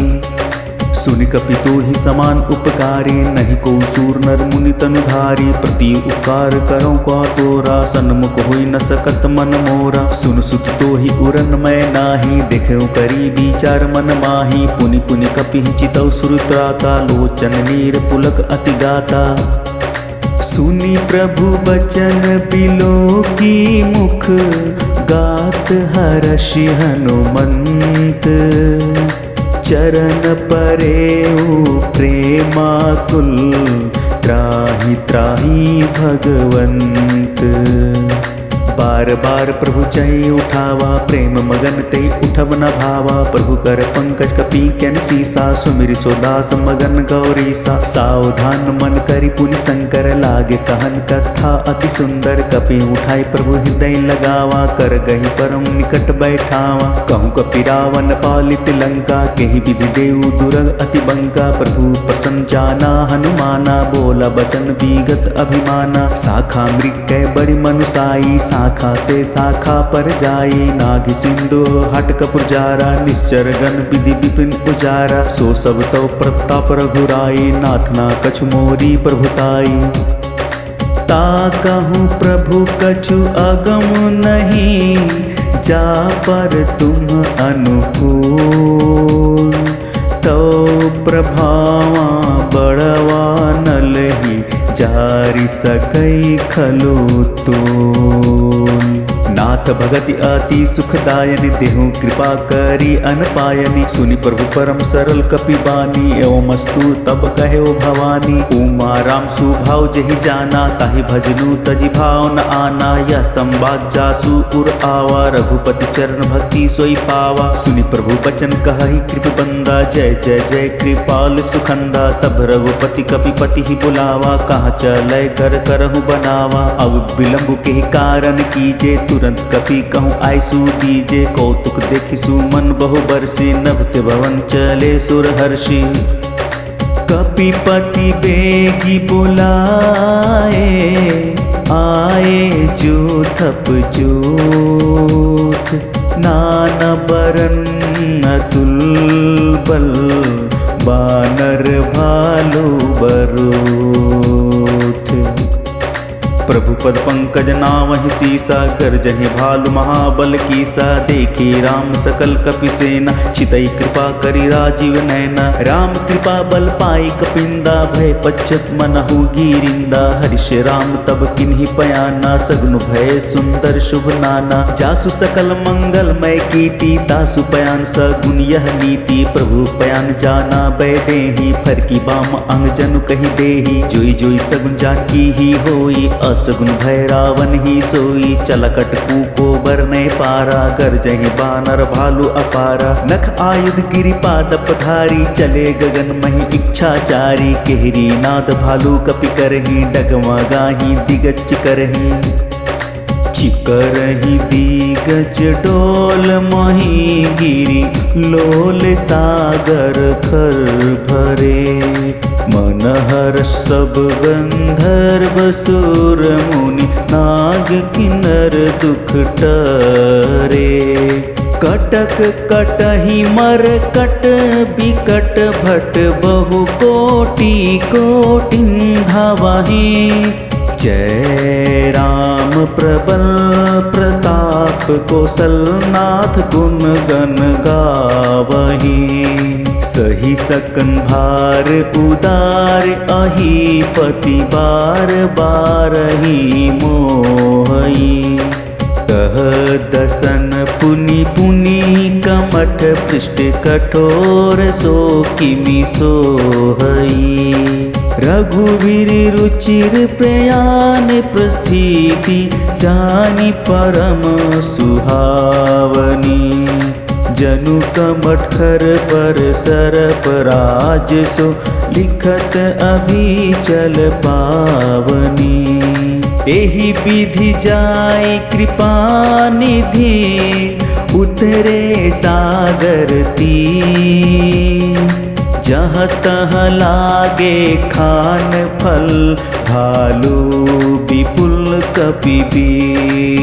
सुनि कपि तो ही समान उपकारी नहीं को सूर नर मुनि तनुधारी प्रति उपकार करो को तोरा सन्मुख हुई न सकत मन मोरा सुन सुत तो ही उरन मैं नाही देखो करी विचार मन माही पुनि पुनि कपि चितौ सुरत्राता लोचन नीर पुलक अति गाता सुनि प्रभु बचन बिलो की मुख गात हर्षि हनुमंत चरण परेऊ प्रेमाकुल त्राहि त्राहि भगवंत बार बार प्रभु चै उठावा प्रेम मगन ते उठब न भावा प्रभु कर पंकज कपि कैन सीसा सुमिरि सोदास मगन गौरीसा सावधान मन करि पुनि शंकर लागे कहन कथा अति सुंदर कपि उठाई प्रभु हृदय लगावा कर गहि परम निकट बैठावा कहूँ कपि रावण पालित लंका केहि विधि देव दुरग अति बंका प्रभु प्रसन्न जाना हनुमाना बोला बचन विगत अभिमाना शाखा मृग कै बड़ी मनुसाई शाखा ते शाखा पर जाई नाग सिंधु हट कपुर जारा निश्चर गण विधि विपिन उजारा सो सब तो प्रताप रघुराई नाथ ना कछु मोरी प्रभुताई ता कहूँ प्रभु कछु अगम नहीं जा पर तुम अनुकूल तो प्रभावा बड़वा नलहि जारी सकई खलो तोल नाथ भगति अति सुखदायनि देहु कृपा करी अनपायनि सुनि प्रभु परम सरल कपि बानी एवं अस्तु तब कहे भवानी उमा राम सुभाव जहि जाना ताहि भजनु तजि भाव न आना यह संवाद जासु उर आवा रघुपति चरण भक्ति सोई पावा सुनि प्रभु बचन कहहि कृप बंदा जय जय जय कृपाल सुखंदा तब रघुपति कपिपति ही बुलावा कहाँ चलै कर करहु बनावा अब विलंब के कारण कीजे तुरंत कपि कहूँ आयसु दीजे कौतुक देखि सुमन बहु बरसी नभते भवन चले सुर हर्षि कपिपति बेगी बुलाए आए जो थप जोत नाना बरन अतुल बल बानर भालू बरोथ प्रभु पद पंकज नावहि सीसा गर्जहि भालु महाबल कीसा देखी राम सकल कपि सेना चितई कृपा करि राजीव नैना राम कृपा बल पाई कपिंदा भय पश्चत मनहु गिरिंदा हरिष राम तब किन्हि पयाना सगुन भय सुंदर शुभ नाना जासु सकल मंगलमय कीर्ति तासु पयान सगुन यह नीति प्रभु पयान जाना बै देहि फरकी बाम अंग जनु कहि देहि जोई जोई सगुन जाकी ही होई सगुन भय रावण ही सोई चलकट को बरने पारा गर्जहि बानर भालू अपारा नख आयुध गिरिपाद पधारी चले गगन मही इच्छाचारी केहरी नाद भालू कपि करहि डगमा गाही दिगज करहि चिकरहि दिगज डोल मही गिरी लोल सागर खर भरे मनहर सब गंधर्व सुर मुनि नाग किन्नर दुख टरे कटक कटहि मरकट बिकट भट बहु कोटि कोटिन धावहि। जय राम प्रबल प्रताप कौशलनाथ गुण गण गावहि। सही सकन भार उदार अहि पति बार बारहि मोहई। कह दसन पुनि पुनि कमठ पृष्ठ कठोर सो किमि सोहई। रघुवीर रुचिर प्रयाण प्रस्थिति जानि परम सुहावनी। जनु कमठर पर सरप राज सो लिखत अभिचल पावनी। एहि विधि जाय कृपा निधि उतरे सागर तीर। जहाँ तहाँ लागे खान फल भालू विपुल कपिवीर।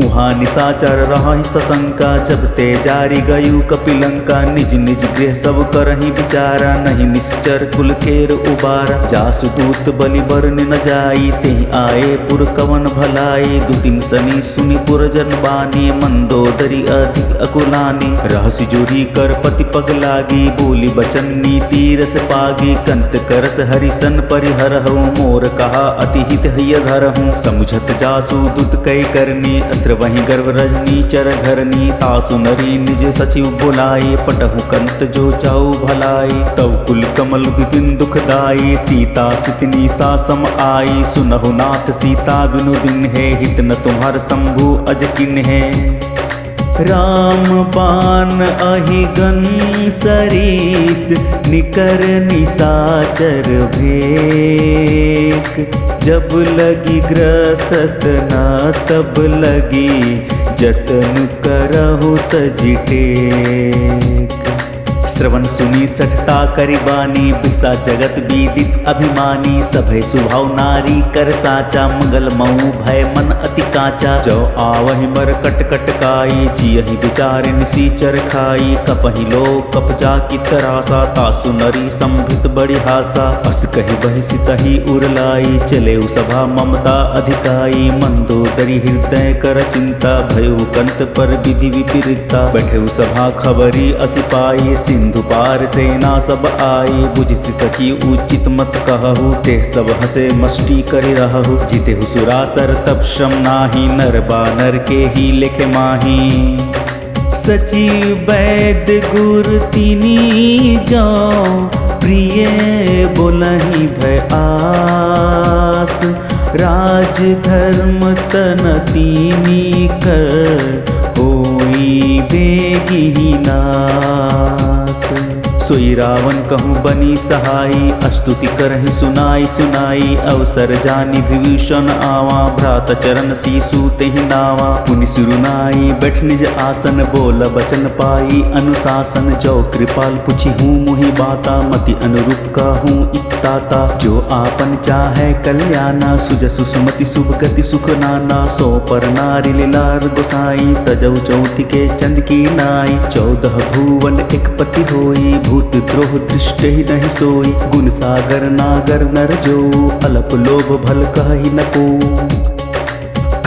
उहाँ निशाचर रहि सशंका जब ते जारी गयु कपिलंका। निज निज गृह सब करहि विचारा नहीं निश्चर कुल केर उबारा। जासु दूत बलि बरन न जाई ते आए पुर कवन भलाई। दुतिन सनी सुनि पुरजन बानी मंदोदरी अधिक अकुलानी। रहसि जोरी कर पति पग लागी बोली बचन नीति रस पागी। कंत करस हरिसन परिहरहु मोर कहा अति हित हय धरहु। समुझत जासु दूत कई करनी वहीं गर्व रजनी चर घरनी। तासु नरी निज सचिव बुलाई पटहु कंत जो चाऊ भलाई। तव कुल कमल विपिन दुखदाई सीता सितनी सा सम आई। सुनहु नाथ सीता बिनु दिन है हित न तुम्हार शंभु अज किन है। राम बाण अहिगन सरीस निकर निशाचर भेक। जब लगी ग्रसत न तब लगी जतन करहु तजि टेक। श्रवण सुनी सठता करिबानी बिसा जगत विदित अभिमानी। सभय सुभाव नारी कर साचा मंगल मऊ भय मन अति काचा। जो आवहि मर कट कट काई जियहि विचार निसीचर खाई। कपहि लो कपजा की तरासा तासु नरी संभित बड़ी हासा। अस कहि बहि सितहि उरलाई चले सभा ममता अधिकाई। मंदोदरी हृदय कर चिंता भयउ कंत पर विधि विपरीता। बैठे सभा खबरी असिपाई सिंधु पार सेना सब आई। बुझसि सची उचित मत कहु ते सब हसे मष्टि करि रहु। जितेहु सुरासर तब श्रम नाही नर बानर के ही लेखे माही। सची वैद्य गुर तिनी जो प्रिय बोलहि भय आस। राज धर्म तन तीनी कर होई बेगी नास। सोई रावण कहूँ बनी सहाई स्तुति करहि सुनाई सुनाई। अवसर जानी विभीषण आवा भ्रात चरण सीसु तेहि नावा। पुनि सिरुनाई बैठ निज आसन बोल बचन पाई अनुशासन। जो कृपाल पुछि हूँ मुहि बाता मति अनुरूप कहूँ इकताता। जो आपन चाहे कल्याणा सुजसु सुमति शुभ गति सुख नाना। सो पर नारी लीलार गोसाई तजौ चौथि के चंद की नाई। 14 भुवन एक पति होई भूत द्रोह दृष्ट ही नहीं सोई। गुण सागर नागर नर जो अलप लोभ भल कहि न को।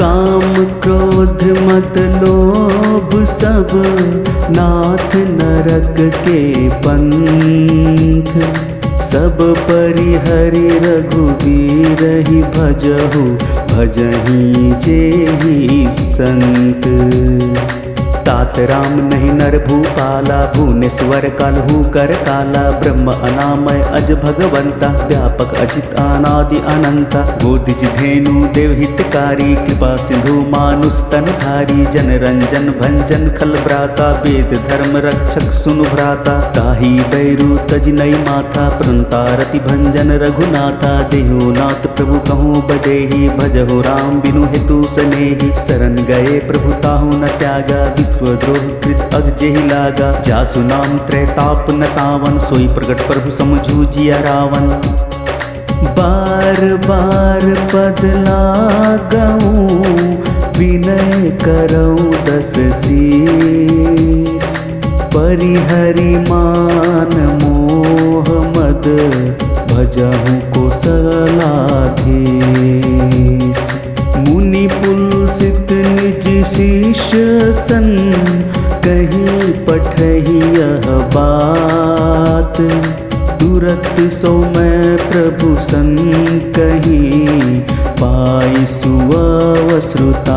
काम क्रोध मद लोभ सब नाथ नरक के पंथ। सब परिहरि रघुवीर ही भजहु भजहि जेहि संत। तात राम नहीं नर भूपाला भुवनेश्वर कालहु कर काला। ब्रह्म अनामय अज भगवंता व्यापक अजित अनादि अनंता। गोदिज धेनु देव हितकारी कृपा सिंधु मानुष तनधारी। जन रंजन भंजन खल भ्राता वेद धर्म रक्षक सुनु भ्राता। ताहि बैरु तज नई माथा प्रंतारति भंजन रघुनाथा। देहु नाथ प्रभु कहूँ बदेहि भजहु राम बिनु हेतु सनेहि। शरण गए प्रभु ताहु न त्यागा विश्वद्रोह कृत अग जेहि लागा। जासु नाम त्रैताप न सावन सोई प्रगट प्रभु समझू जिया रावण। बार बार पद लागऊं विनय करऊँ 10 शीस। परिहरि मान मोह मद भजहु कोसलाधीश। मुनि पुलसित निज शिष्य सन कहीं पठहि यह बात। तुरत सो मैं प्रभु सन कहीं पाई सुअवसृतात।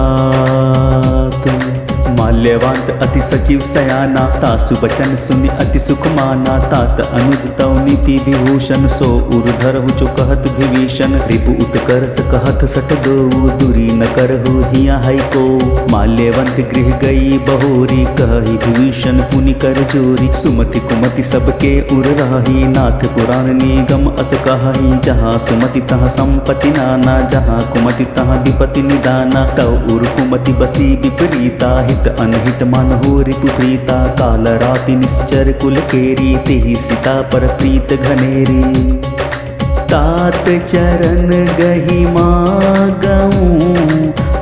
माल्यवांत अति सचिव सयाना तासु बचन सुनि अति सुख माना। तात अनुज तव नीति विभूषण सो उर्धर हुचु कहत विभीषण। रिपु उत्कर्ष कहत सठ दो दूरी न करहु हिया है को। माल्यवंत गृह गई बहोरी कहि विभीषण पुनि कर जोरी। सुमति कुमति सबके उर रही नाथ पुराण निगम अस कहि। जहाँ सुमति तहाँ संपत्ति नाना जहाँ कुमति तहाँ विपत्ति निदाना। तव उर कुमति बसी विपरीता हित अनहित मन हो रिपु प्रीता। काल राति निश्चर कुल केरी तेहि सीता पर प्रीत घनेरी। तात चरण गहि मागऊँ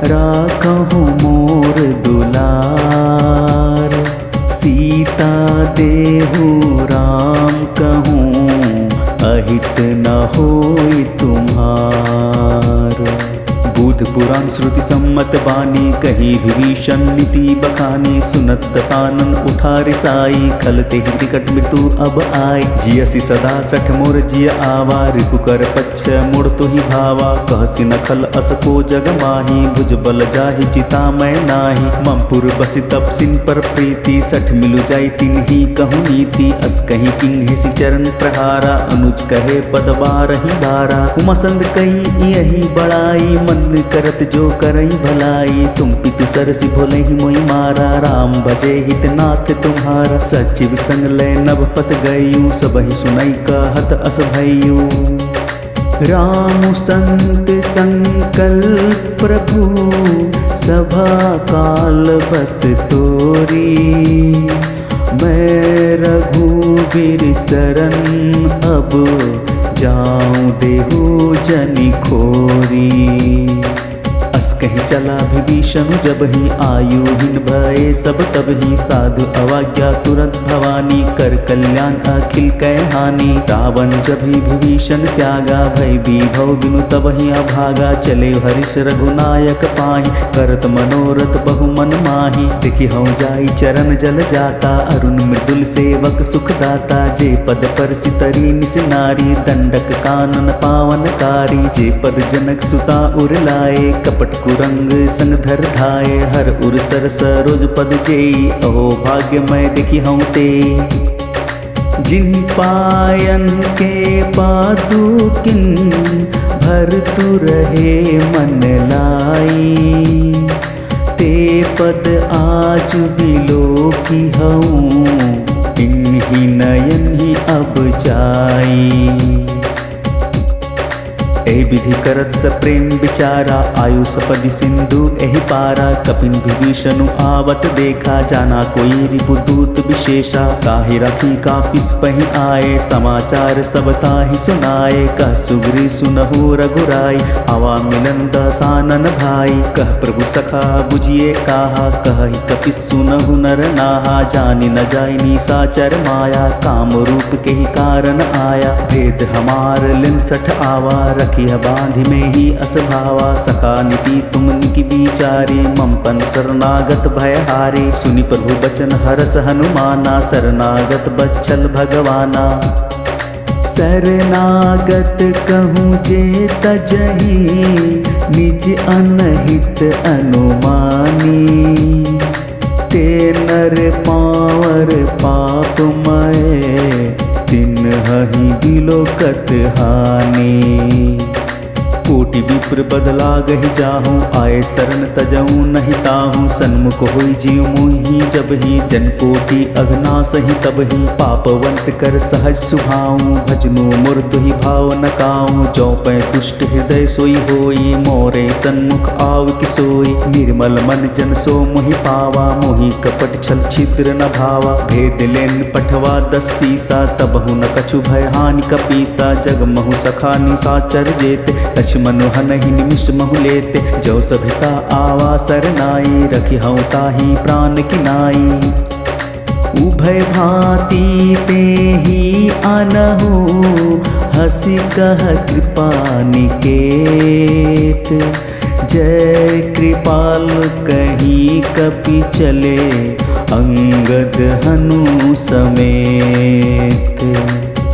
राखहु मोर दुलार। सीता देहु राम कहूँ अहित न होई तुम्हार। बुध पुराण श्रुति सम्मत बानी कही विभीषण नीति बखानी। सुनत दसानन उठा रिसाई खलते ही टिकट मृत्यु अब आय। जियसी सदा सठ मोर जिय आवा रिपु कर पच्छ मोड़ तो ही भावा। कहसी नखल असको जग माही भुज बल जाहि चिता मैं नाही। ममपुर बसि तप सिन पर प्रीति सठ मिलु जाई तिन ही कहूँ नीति। अस कहीं किंग चरण प्रहारा अनुज कहे पद बारहि बारा। उमासंद कई यही बड़ाई मन करत जो करई भलाई। तुम पितु सरसि भोले ही मोई मारा। राम भजे हितनाथ तुम्हारा। सचिव संग ले नभ पत गयू सबहि सुनई कहत अस भयू। राम संत संकल्प प्रभु सभा काल बस तोरी। मैं रघुवीर शरण अब जाऊं देहु जनि खोरी। अस कहीं चला विभीषण जब ही आयुहीन भये सब तब ही। साधु अवाज्ञा तुरंत भवानी कर कल्याण अखिल कै हानि। रावण जब ही विभीषण त्यागा भय विभव बिनु तब ही अभागा। चले हरिष रघुनायक पाहि करत मनोरथ बहु मन माही। देखी हूँ जाई चरण जल जाता अरुण मृदुल सेवक सुखदाता। जे पद पर सितरी निस नारी दंडक कानन पावनकारी। जे पद जनक सुता उर लाए कपट कुरंग संग धर धाये। हर उर सर सरोज पद जेई अहो भाग्य मैं देखी हूँ ते। जिन पायन के पादुकिन भर तु रहे मन लाई। ते पद आज बिलो की हूँ इन्हीं नयन ही अब जाई। एहि विधि करत स प्रेम विचारा। आयु सपदि सिंधु एहि पारा। कपिन विभीषणु आवत देखा जाना कोई रिपुदूत विशेषा। काहि रखी का पिस्पहि आए समाचार सब ताहि सुनाए। कह सुग्री सुनहु रघुराई आवा मिलन दसानन भाई। कह प्रभु सखा बुझिए काहा कहि कपि सुनहु नर नाहा। जानि न जाय निशाचर माया काम रूप के ही कारण आया। भेद हमार लिन सठ आवा रखिया बांधि में ही अस भावा। सखा नीति तुम निकी विचारी ममपन शरणागत भय हारे। सुनि प्रभु बचन हरस हनुमाना शरणागत बच्छल भगवाना। शरणागत कहूँ जे तजहि निज अनहित अनुमानी। ते नर पावर पापमय तिन्हि बिलोकत हानि। कोटि विप्र बदला गहि जाहूँ आए शरण तजऊँ नहीं ताहूँ। सन्मुख होई जीव मोहि जब ही जन कोटि अघनाश ही तब ही। पापवंत कर सहज सुभाऊँ भजनु मूर्त ही भाव न काऊँ। जो पै दुष्ट हृदय सोई होई मोरे सन्मुख आव किसोई। निर्मल मन जन सो मोहि पावा मोहि कपट छल छिद्र न भावा। भेद लेन पठवा 10 सीसा तबहु न कछु भय हानि कपीसा। जग महु सखा निशाचर जेत लक्ष्मण लक्ष्मण हनहि निमिष महु लेते, जो सभिता आवा सरनाई, रखी हऊ ताहि प्राण की नाई। उभय भांति ते ही आनहु, हसी कह कृपा निकेत। जय कृपाल कहीं कपि चले, अंगद हनु समेत।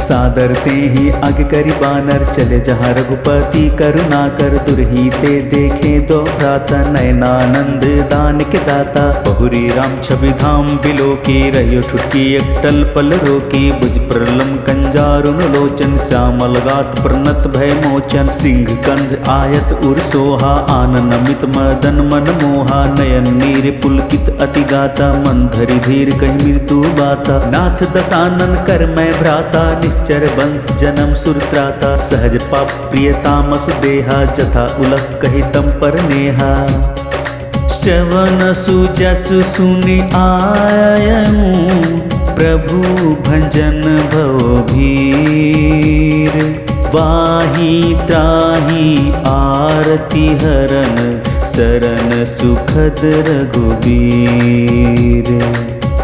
सादर ते ही आगे करी बानर, चले जहाँ रघुपति करुणा कर। दुरही ते देखे दो भ्राता, नयनानंद दान के दाता। बहुरी राम छवि धाम बिलो की, रहियो ठुटकी एकटल पल रोकी। बुझ प्रलम कंजारुन लोचन, श्यामल गात प्रणत भय मोचन। सिंह कंध आयत उर सोहा, आनन अमित मदन मन मोहा। नयन नीर पुलकित अति गाता, मन धरि धीर कहि मृत्यु बाता। नाथ दसानन कर मैं भ्राता, निश्चर वंश जन्म सुरत्राता। सहज पाप प्रिय तामस देहा, जथा उलह कहि तम पर नेहा। श्रवण सुजसु सुनि आयऊं, प्रभु भजन भव भीर। वाही त्राही आरती हरन, शरण सुखद रघुबीर।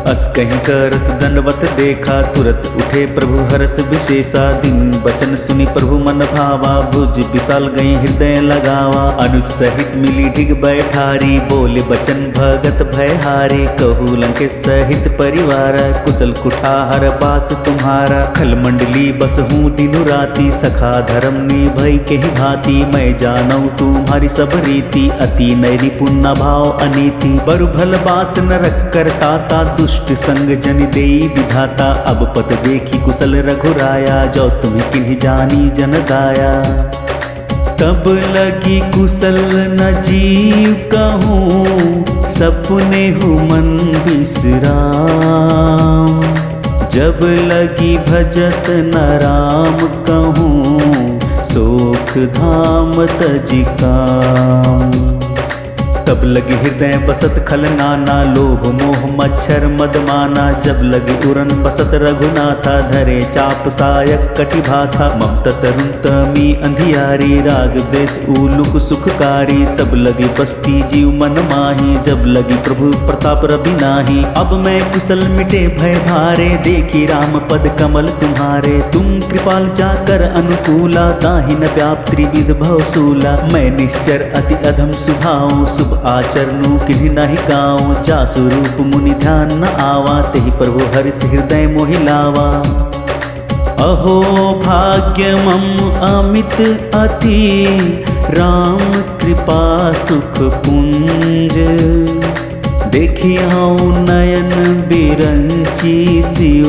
अस कहीं करत दंडवत देखा, तुरत उठे प्रभु हरस विशेषा। दिन बचन सुनि प्रभु मन भावा, भुज विशाल गई हृदय लगावा। अनुज सहित मिली ढिग बैठारी, बोले बचन भगत भयहारी। कहू लंकेश सहित परिवार, कुशल कुठार बास तुम्हारा। खल मंडली बस हूँ दिनु राती, सखा धर्म निभई के ही भांति। मैं जानऊ तुम्हारी सब रीति, अति नैरी पुण्य भाव अनीति। बरु भल बास न रख करता, दुष्ट संग जन देई विधाता। अब पद देखी कुशल रघुराया, जो तुम्हें किन्हीं जानी जन दाया। तब लगी कुशल न जीव कहूँ, सपने हूँ मन विश्राम। जब लगी भजत न राम कहूँ, सोख धाम तजि काम। तब लगे हृदय बसत खल नाना, लोभ मोह मच्छर मदमाना। जब लगे उरन बसत रघुनाथा, धरे चाप सायक कटिभाथा। ममता तरुण तमी अंधियारी, राग देश उलुक सुखकारी। तब लगी बस्ती जीव मन माही, जब लगी प्रभु प्रताप रवि नाही। अब मैं कुशल मिटे भय भारे, देखी राम पद कमल तुम्हारे। तुम कृपाल जाकर अनुकूला, ताहि न व्याप त्रिविध भवसूला। मैं निश्चर अति अधम सुभाऊं, शुभ आचरणु किन्हीं नहीं काऊं। जा स्वरूप मुनि ध्यान न आवा, तेहि प्रभु हरिष हृदय मोहि लावा। अहो भाग्य मम अमित अति, राम कृपा सुख पुंज। देखियाऊं नयन बिरंची शिव,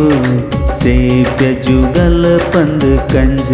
सेव्य जुगल पंद कंज।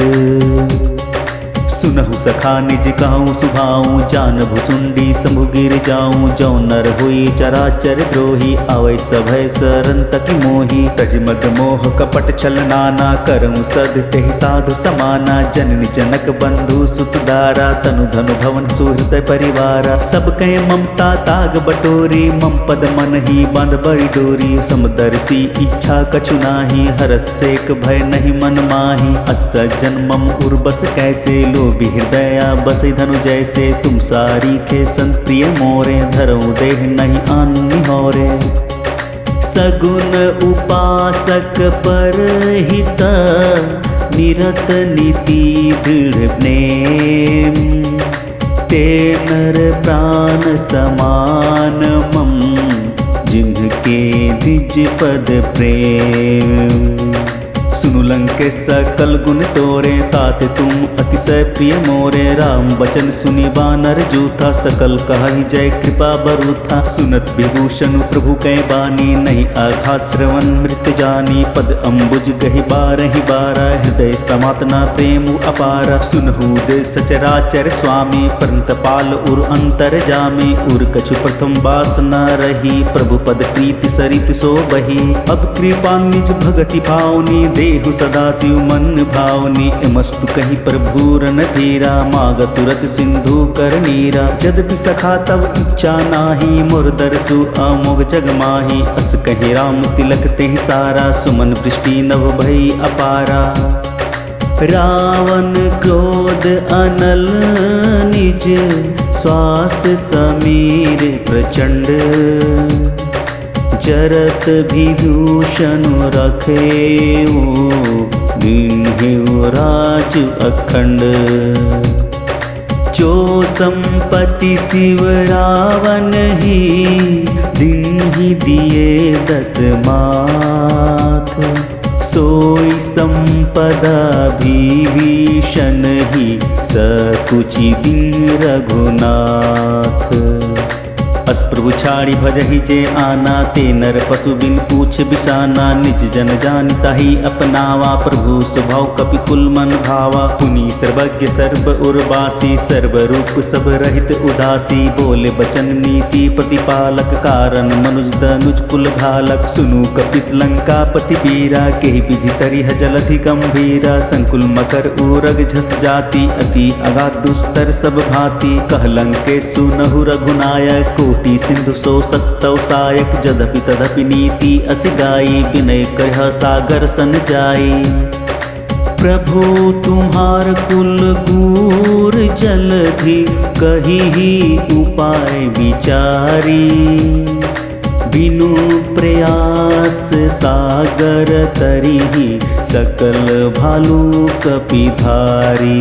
सुनहु सखा निज कहूँ सुभाऊं, जान भुसुंडी शंभु गिर जाऊं। जो नर हुई चराचर द्रोही, अवै सभय शरण तकी मोही। तज मद मोह कपट छल नाना, करऊं सद तेहि साधु समाना। जननी जनक बंधु सुत दारा, तनु धनु भवन सुहृदय परिवारा। सब कहे ममता ताग बटोरी, मम पद मन ही बांध बड़ी डोरी। समदर्शी इच्छा कछु नाही, हरस सेक भय नहीं मन माही। अस जन्मम उर्बस कैसे, लो हृदया बसै धनु जैसे। तुम सारी के संत प्रिय मोरे, धरऊं देह नहीं आन्नि होरे। सगुन उपासक पर हित, निरत नीति दृढ़ नेम। ते नर प्राण समान मम, जिनके द्विज पद प्रेम। सुनु लंकेश सकल गुण तोरे, ताते तुम अतिशय प्रिय मोरे। राम वचन सुनि बानर जूथा, सकल कहि जय कृपा बरूथा। सुनत विभूषण प्रभु कै बानी, नहीं आघात श्रवण मृत जानी। पद अम्बुज गहि बारहि बारा, हृदय समातना प्रेम अपारा। सुनहु दे सचराचर स्वामी, परंतपाल उर अंतर जामे। उर कछु प्रथम बास न रही, प्रभु पद प्रीति सरित सो बही। अब कृपा निज भगति भावनी, देहु सदा शिव मन भावनी। एमस्तु कहीं प्रभु रन धीरा, माग तुरत सिंधु कर नीरा। जदपि सखा तब इच्छा नाही, मोर दरसु अमोघ जग माही। अस कहीं राम तिलक तेहि सारा, सुमन वृष्टि नभ भई अपारा। रावण क्रोध अनल निज श्वास समीर प्रचंड जरत विभूषण रखेऊ दीन्हिउ राज अखंड जो संपत्ति शिव रावण ही दीन्हि दिए 10 माथ सोई संपदा विभीषण ही सकुचि दीन रघुनाथ। अस प्रभु छाड़ी भजहि जे आना ते नर पशु बिन पूछ बिसाना निज जन जानिता ही अपनावा प्रभु स्वभाव कपि कुल मन भावा पुनि सर्वज्ञ सर्व उर्वासी सर्व रूप सब रहित उदासी बोले बचन नीति प्रतिपालक कारण मनुज दनुज कुल घालक सुनु कपिस लंका पति वीरा के विधि तरिह जलधि गंभीरा संकुल मकर उरग झस जाति अति अगाध दुस्तर सब भांति कह लंके सुनहु रघुनायक कोटि सिंधु सो सत्तव सायक जदपि तदपि नीति अस गाई विनय कह सागर सन जाई। प्रभु तुम्हार कुल गूर जलधि कही ही उपाय विचारी बिनु प्रयास सागर तरिहि सकल भालू कपिधारी।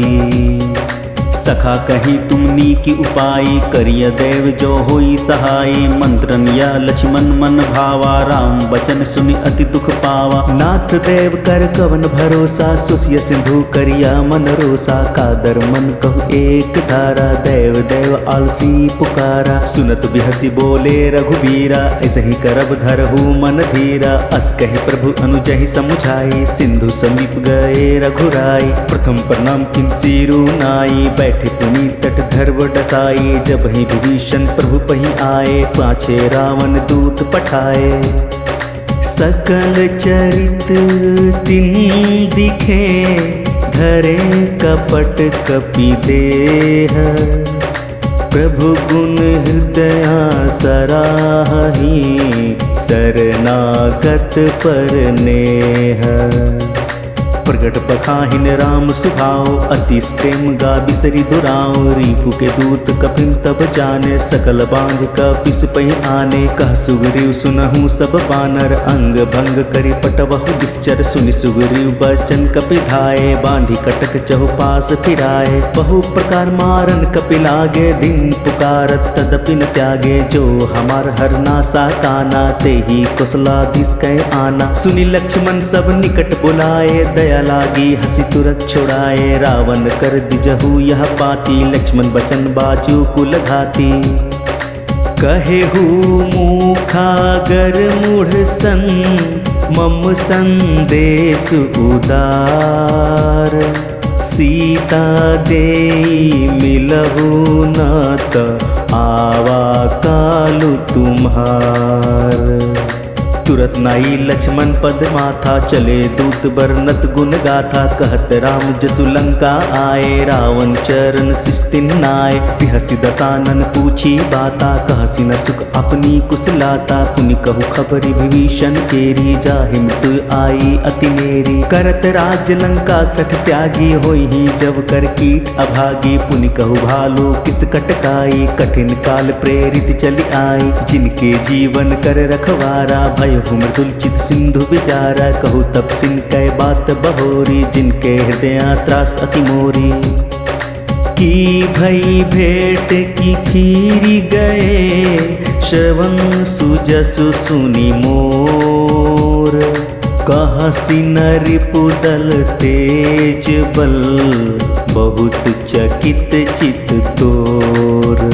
सखा कही तुमनी की उपाय करिय देव जो होई सहाय मंत्रन या लक्ष्मण मन भावा राम बचन सुनि अति दुख पावा नाथ देव कर कवन भरोसा सुसिय सिंधु करिया मन रोसा कादर मन कहु एक धारा देव देव आलसी पुकारा सुनत बिहसी बोले रघुबीरा ऐसे ही करब धरहु मन धीरा अस कहि प्रभु अनुजहि समुझाई सिंधु समीप गए रघुराई प्रथम प्रणाम किन सिरु नाई बैठे पुनि तट धर्व डसाई जब ही विभीषण प्रभु पही आए पाछे रावण दूत पठाए सकल चरित तिन दिखे धरे कपट कपि देह प्रभु गुण हृदय सराहि शरणागत पर नेह प्रगट पखाहिन राम सुभाव अति प्रेम गा बिसरी दुराव रिपु के दूत कपिन तब जाने सकल बांध कपिस पहि आने कह सुग्रीव सुनहु सब बानर अंग भंग करि पटवहु निश्चर सुनि सुग्रीव बचन कपि धाये बांधी कटक चहुपास फिराए बहु प्रकार मारन कपि लागे दिन पुकारत तदपि न त्यागे जो हमार हर नासा काना ते ही कुशलाधीश कह आना सुनि लक्ष्मण सब निकट बुलाए दया लागी हसी तुरत छुड़ाए रावण कर दिजहु यह पाती लक्ष्मण बचन बाजू कुल घाती कहेहु मुखागर मूढ़ सन मम संदेश उदार सीता दे मिलहु नात आवा कालु तुम्हार तुरत नाई लक्ष्मण पद माथा चले दूत बरनत गुण गाथा कहत राम जसु लंका आए रावण चरण शिस्तिन नाय बिहसी दसानन पूछी बाता कहसी न सुख अपनी कुशलाता पुनि कहु खबरी विभीषण केरी जाहि मृत्यु आई अति नेरी करत राज लंका सठ त्यागी होई ही जब कर कीट अभागी पुनि कहु भालू किस कटकाई कठिन काल प्रेरित चली आई जिनके जीवन कर रखवारा भय मृदुल चित सिंधु विचारा कहु तब सिन कै बात बहोरी जिनके हृदय त्रास अति मोरी की भई भेंट की फिरी गए श्रवण सुजसु सुनि मोर कहसी नरिपुदल तेज बल बहुत चकित चित तोर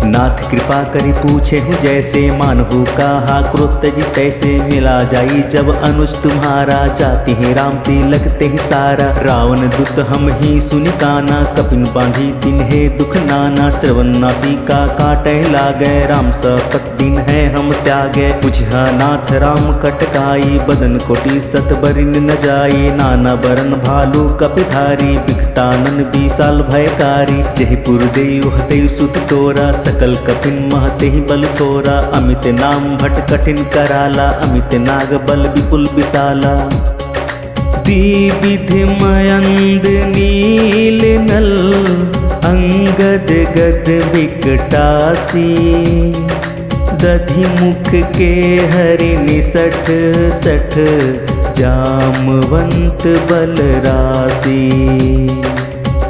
नाथ कृपा करी पूछे हूँ जैसे मानहु कहा क्रोध जी तैसे मिला जाई जब अनुज तुम्हारा जाति ही राम लगते ही सारा रावण दुत हम ही सुनि काना कपिन बांधी दिन है दुख नाना श्रवण नासिका काटे लागे राम सपत दिन है हम त्यागे बुझा नाथ राम कटकाई बदन कोटि सत बरिन न जाई नाना बरन भालू कपिधारी बिकटानन बीसाल भयकारी जयपुर देव हते सुत तोरा सकल कठिन महते ही बल थोरा अमित नाम भट कठिन कराला अमित नाग बल विपुल विशाला द्विविध मयंद नील नल अंगद गद विकटासी दधि मुख के हरि निसठ सठ जामवंत बलरासी।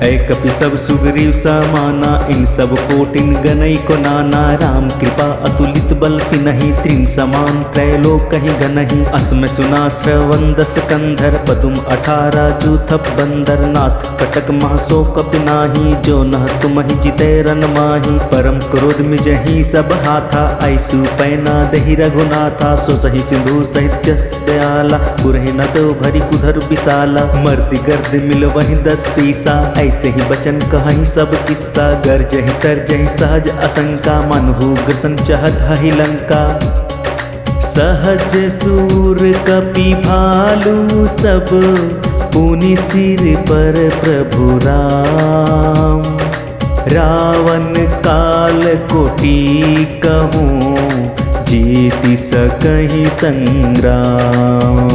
ऐ कपि सब सुग्रीव समाना इन सब कोटिन गनई को नाना राम कृपा अतुलित बल तिनहि त्रिन समान त्रैलोक कहीं गनहि अस्म सुना श्रवण दस कंधर पदुम 18 जूथप बंदर नाथ कटक महासो कपि नाही जो नह तुमहि जिते रन माही परम क्रोध में जही सब हाथा ऐसु पैना दही रघुनाथा सो सही सिंधु सहित जस दयाला पुरहि न तो भरी कुधर विशाला मर्द गर्द मिल वही 10 सीसा ऐसे ही बचन कहीं सब किस्सा गरजहि तरजहि सहज असंका मनहु ग्रसन चहत हहि लंका सहज सूर कपि भालू सब पुनि सिर पर प्रभु राम रावण काल कोटि कहूँ जीति सकहि संग्राम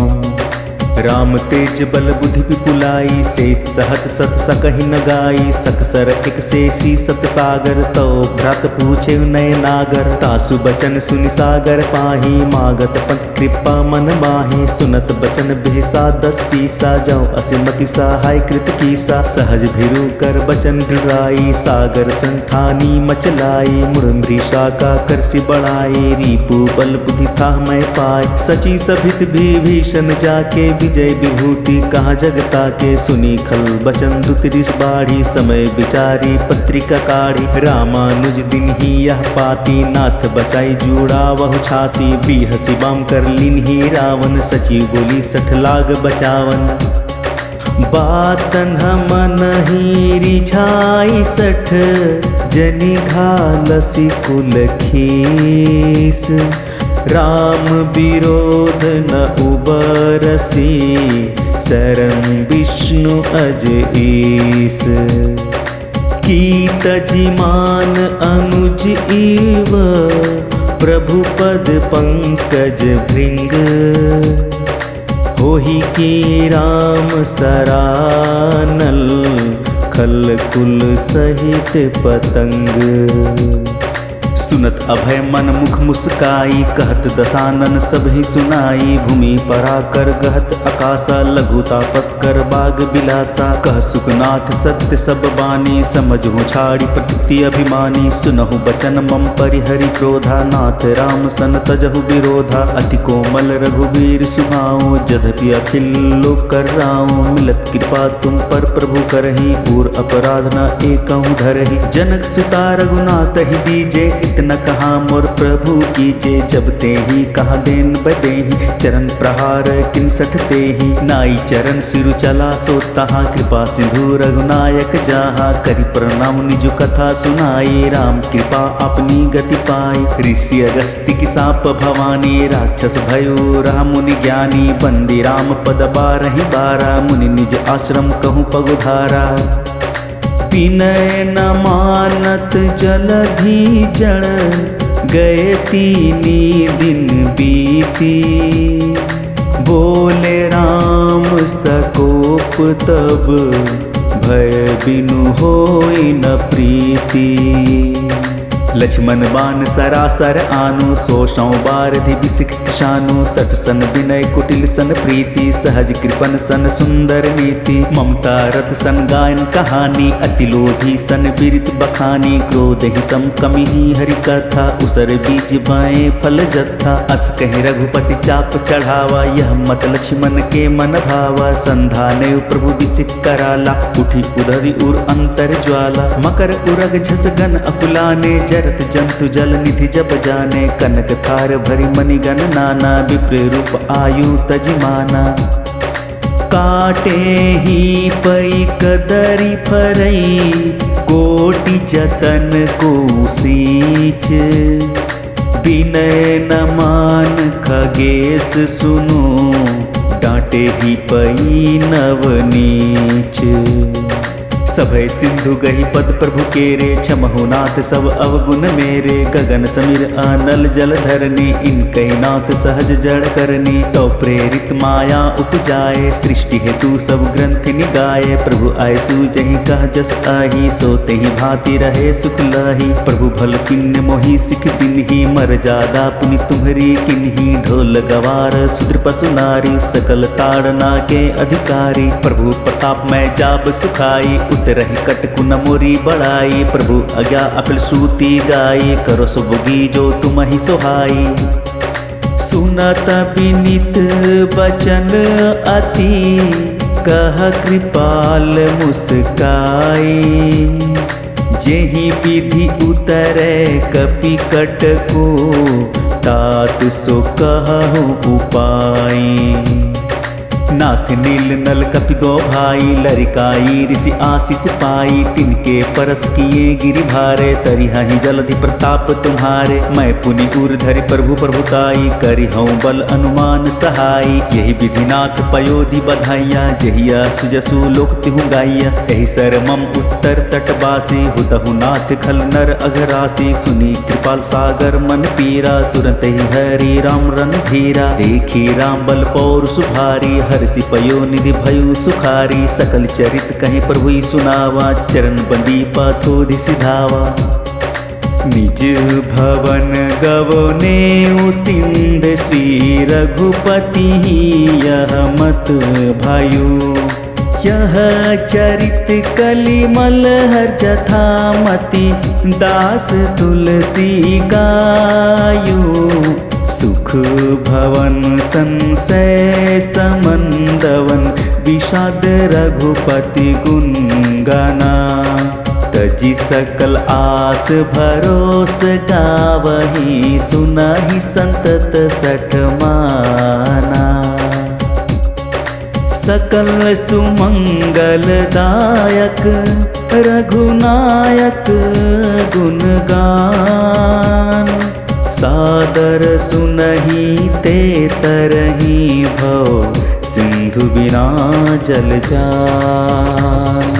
राम तेज बल बुद्धि विपुलाई से सहत सत सकहि न गाई सकसर एक शेषी सत सागर तो भ्रत पूछे नय नागर तासु बचन सुनि सागर पाही मागत पंथ कृपा मन माही सुनत बचन बिहसा 10 सीसा जाऊं असिमति सहाय कृत कीसा सहज भिरु कर बचन दृढ़ाई सागर संठानी मचलाई मुड़ मृषा का करसी बढ़ाई रिपु बल बुद्धि था मैं पाए सची सभित विभीषण जाके विजय विभूति कहाँ जगता के सुनी खल बचन दुतरिस बाढ़ी समय विचारी पत्रिका काढ़ी रामानुज दिन ही यह पाती नाथ बचाई जूड़ा वह छाती बिहसी बाम कर लिन ही रावण सचिव बोली 60 लाग बचावन बातन मन ही रिझाई 60 जनि घालसी कुल खीस राम विरोध न उबरसी शरण विष्णु अज ईस कीत जिमान अनुज इव प्रभु पद पंकज भृंग होहि की राम सरानल खल कुल सहित पतंग सुनत अभय मन मुख मुस्काई कहत दसानन सब ही सुनाई भूमि पराकर गहत आकाशा लघु तापस कर बाग बिलासा कह सुखनाथ सत्य सब बानी समझहु छाड़ी प्रकृति अभिमानी सुनहु बचन मम परिहरि क्रोधा नाथ राम सन तजहु विरोधा अति कोमल रघुवीर सुभाऊ जधपि अखिल लोक कर राऊं मिलत कृपा तुम पर प्रभु करहि और अपराध न एकहु धरहि जनक सुता रघुनाथ ही दीजे न कहा मोर प्रभु कीजे जब ते ही कहा देन बदेही चरण प्रहार 61 ते ही नाई चरण सिरु चला सो तहा कृपा सिंधु रघुनायक जहाँ करि प्रणाम निज कथा सुनाई राम कृपा अपनी गति पाई ऋषि अगस्त्य की साप भवानी राक्षस भयो रहा मुनि ज्ञानी बंदी राम पद 12 12 मुनि निज आश्रम कहूँ पगुधारा विनय न मानत जलधि जड़ गए 3 दिन बीती बोले राम सकोप तब भय बिनु होई न प्रीति लक्ष्मण बाण सरासर आनु 100 बारधि बिसिख शानु 60 सन विनय कुटिल सन प्रीति सहज कृपन सन सुंदर नीति ममता रथ सन गायन कहानी अति लोभी सन बिरित बखानी क्रोध ही सम कमि ही हरि कथा उसर बीज बाएं फल जत्था अस कहि रघुपति चाप चढ़ावा यह मत लक्ष्मण के मन भावा संधाने प्रभु बिसिख कराला उठी उधरी उर अंतर ज्वाला मकर उरग झस गन अकुलाने जरत जंतु जल निधि जब जाने कनक थार भरी मणिगण नाना विप्र रूप आयु तजिमाना काटे ही पई कदरी फरई कोटि जतन को सींच विनय न मान खगेश सुनो डांटे ही पई नवनीच सभय सिंधु गही पद प्रभु केरे, क्षमहु नाथ सब अवगुण मेरे। गगन समीर अनल जल धरनी, इनकै नाथ सहज जड़ करनी। तो प्रेरित माया उपजाए, सृष्टि हेतु सब ग्रंथ निगाए। प्रभु आय सूजहि कह जस आही, सोते ही भांति रहे सुख लाही। प्रभु भल किन्ने मोहि सिख दिनहि, मर जादा पुनि तुम्हरी किन्ही। ढोल गवार शूद्र पशु नारी, सकल ताड़ना के अधिकारी। प्रभु प्रताप मैं जाब सुखाई, उतरहि कटकु न मोरी बड़ाई। प्रभु आज्ञा अपिल श्रुति गाई, करो सुबुगी जो तुम ही सोहाई। सुनत विनीत बचन अति, कह कृपाल मुस्काई। जेहि विधि उतरे कपि कटको, तात सो कहु उपाय। नाथ नील नल कपि दो भाई, लरिकाई ऋषि आशीष पाई। तिनके परस किए गिरि भारे, तरिहहि जलधि प्रताप तुम्हारे। मैं पुनि उर धरि प्रभु प्रभुताई, करिहउँ बल अनुमान सहाई। यही विधि नाथ पयोधि बधाइया, जहिया सुजसु लोक तिहु गाइया। एहि सर मम उत्तर तटवासी, हुतहु नाथ खल नर अघरासी। सुनी कृपाल सागर मन पीरा, तुरंत ही हरि राम रणधीरा। देखी राम बल पौरुष भारी, हर्षि पयो निधि भयु सुखारी। सकल चरित कहीं प्रभु सुनावा, चरण बंदी पाथोधि सिधावा। निज भवन गवने सिंध, श्री रघुपति यह मत भयो। यह चरित कलिमल हर जथामति, दास तुलसी गायो। सुख भवन संशय समंदवन, विषाद रघुपति गुण गाना। तजी सकल आस भरोस गावही, सुनाहि संतत सठ माना। सकल सुमंगलदायक रघुनायक गुणगान। सादर सुनहि ते तरहि भव, सिंधु बिना जल जान।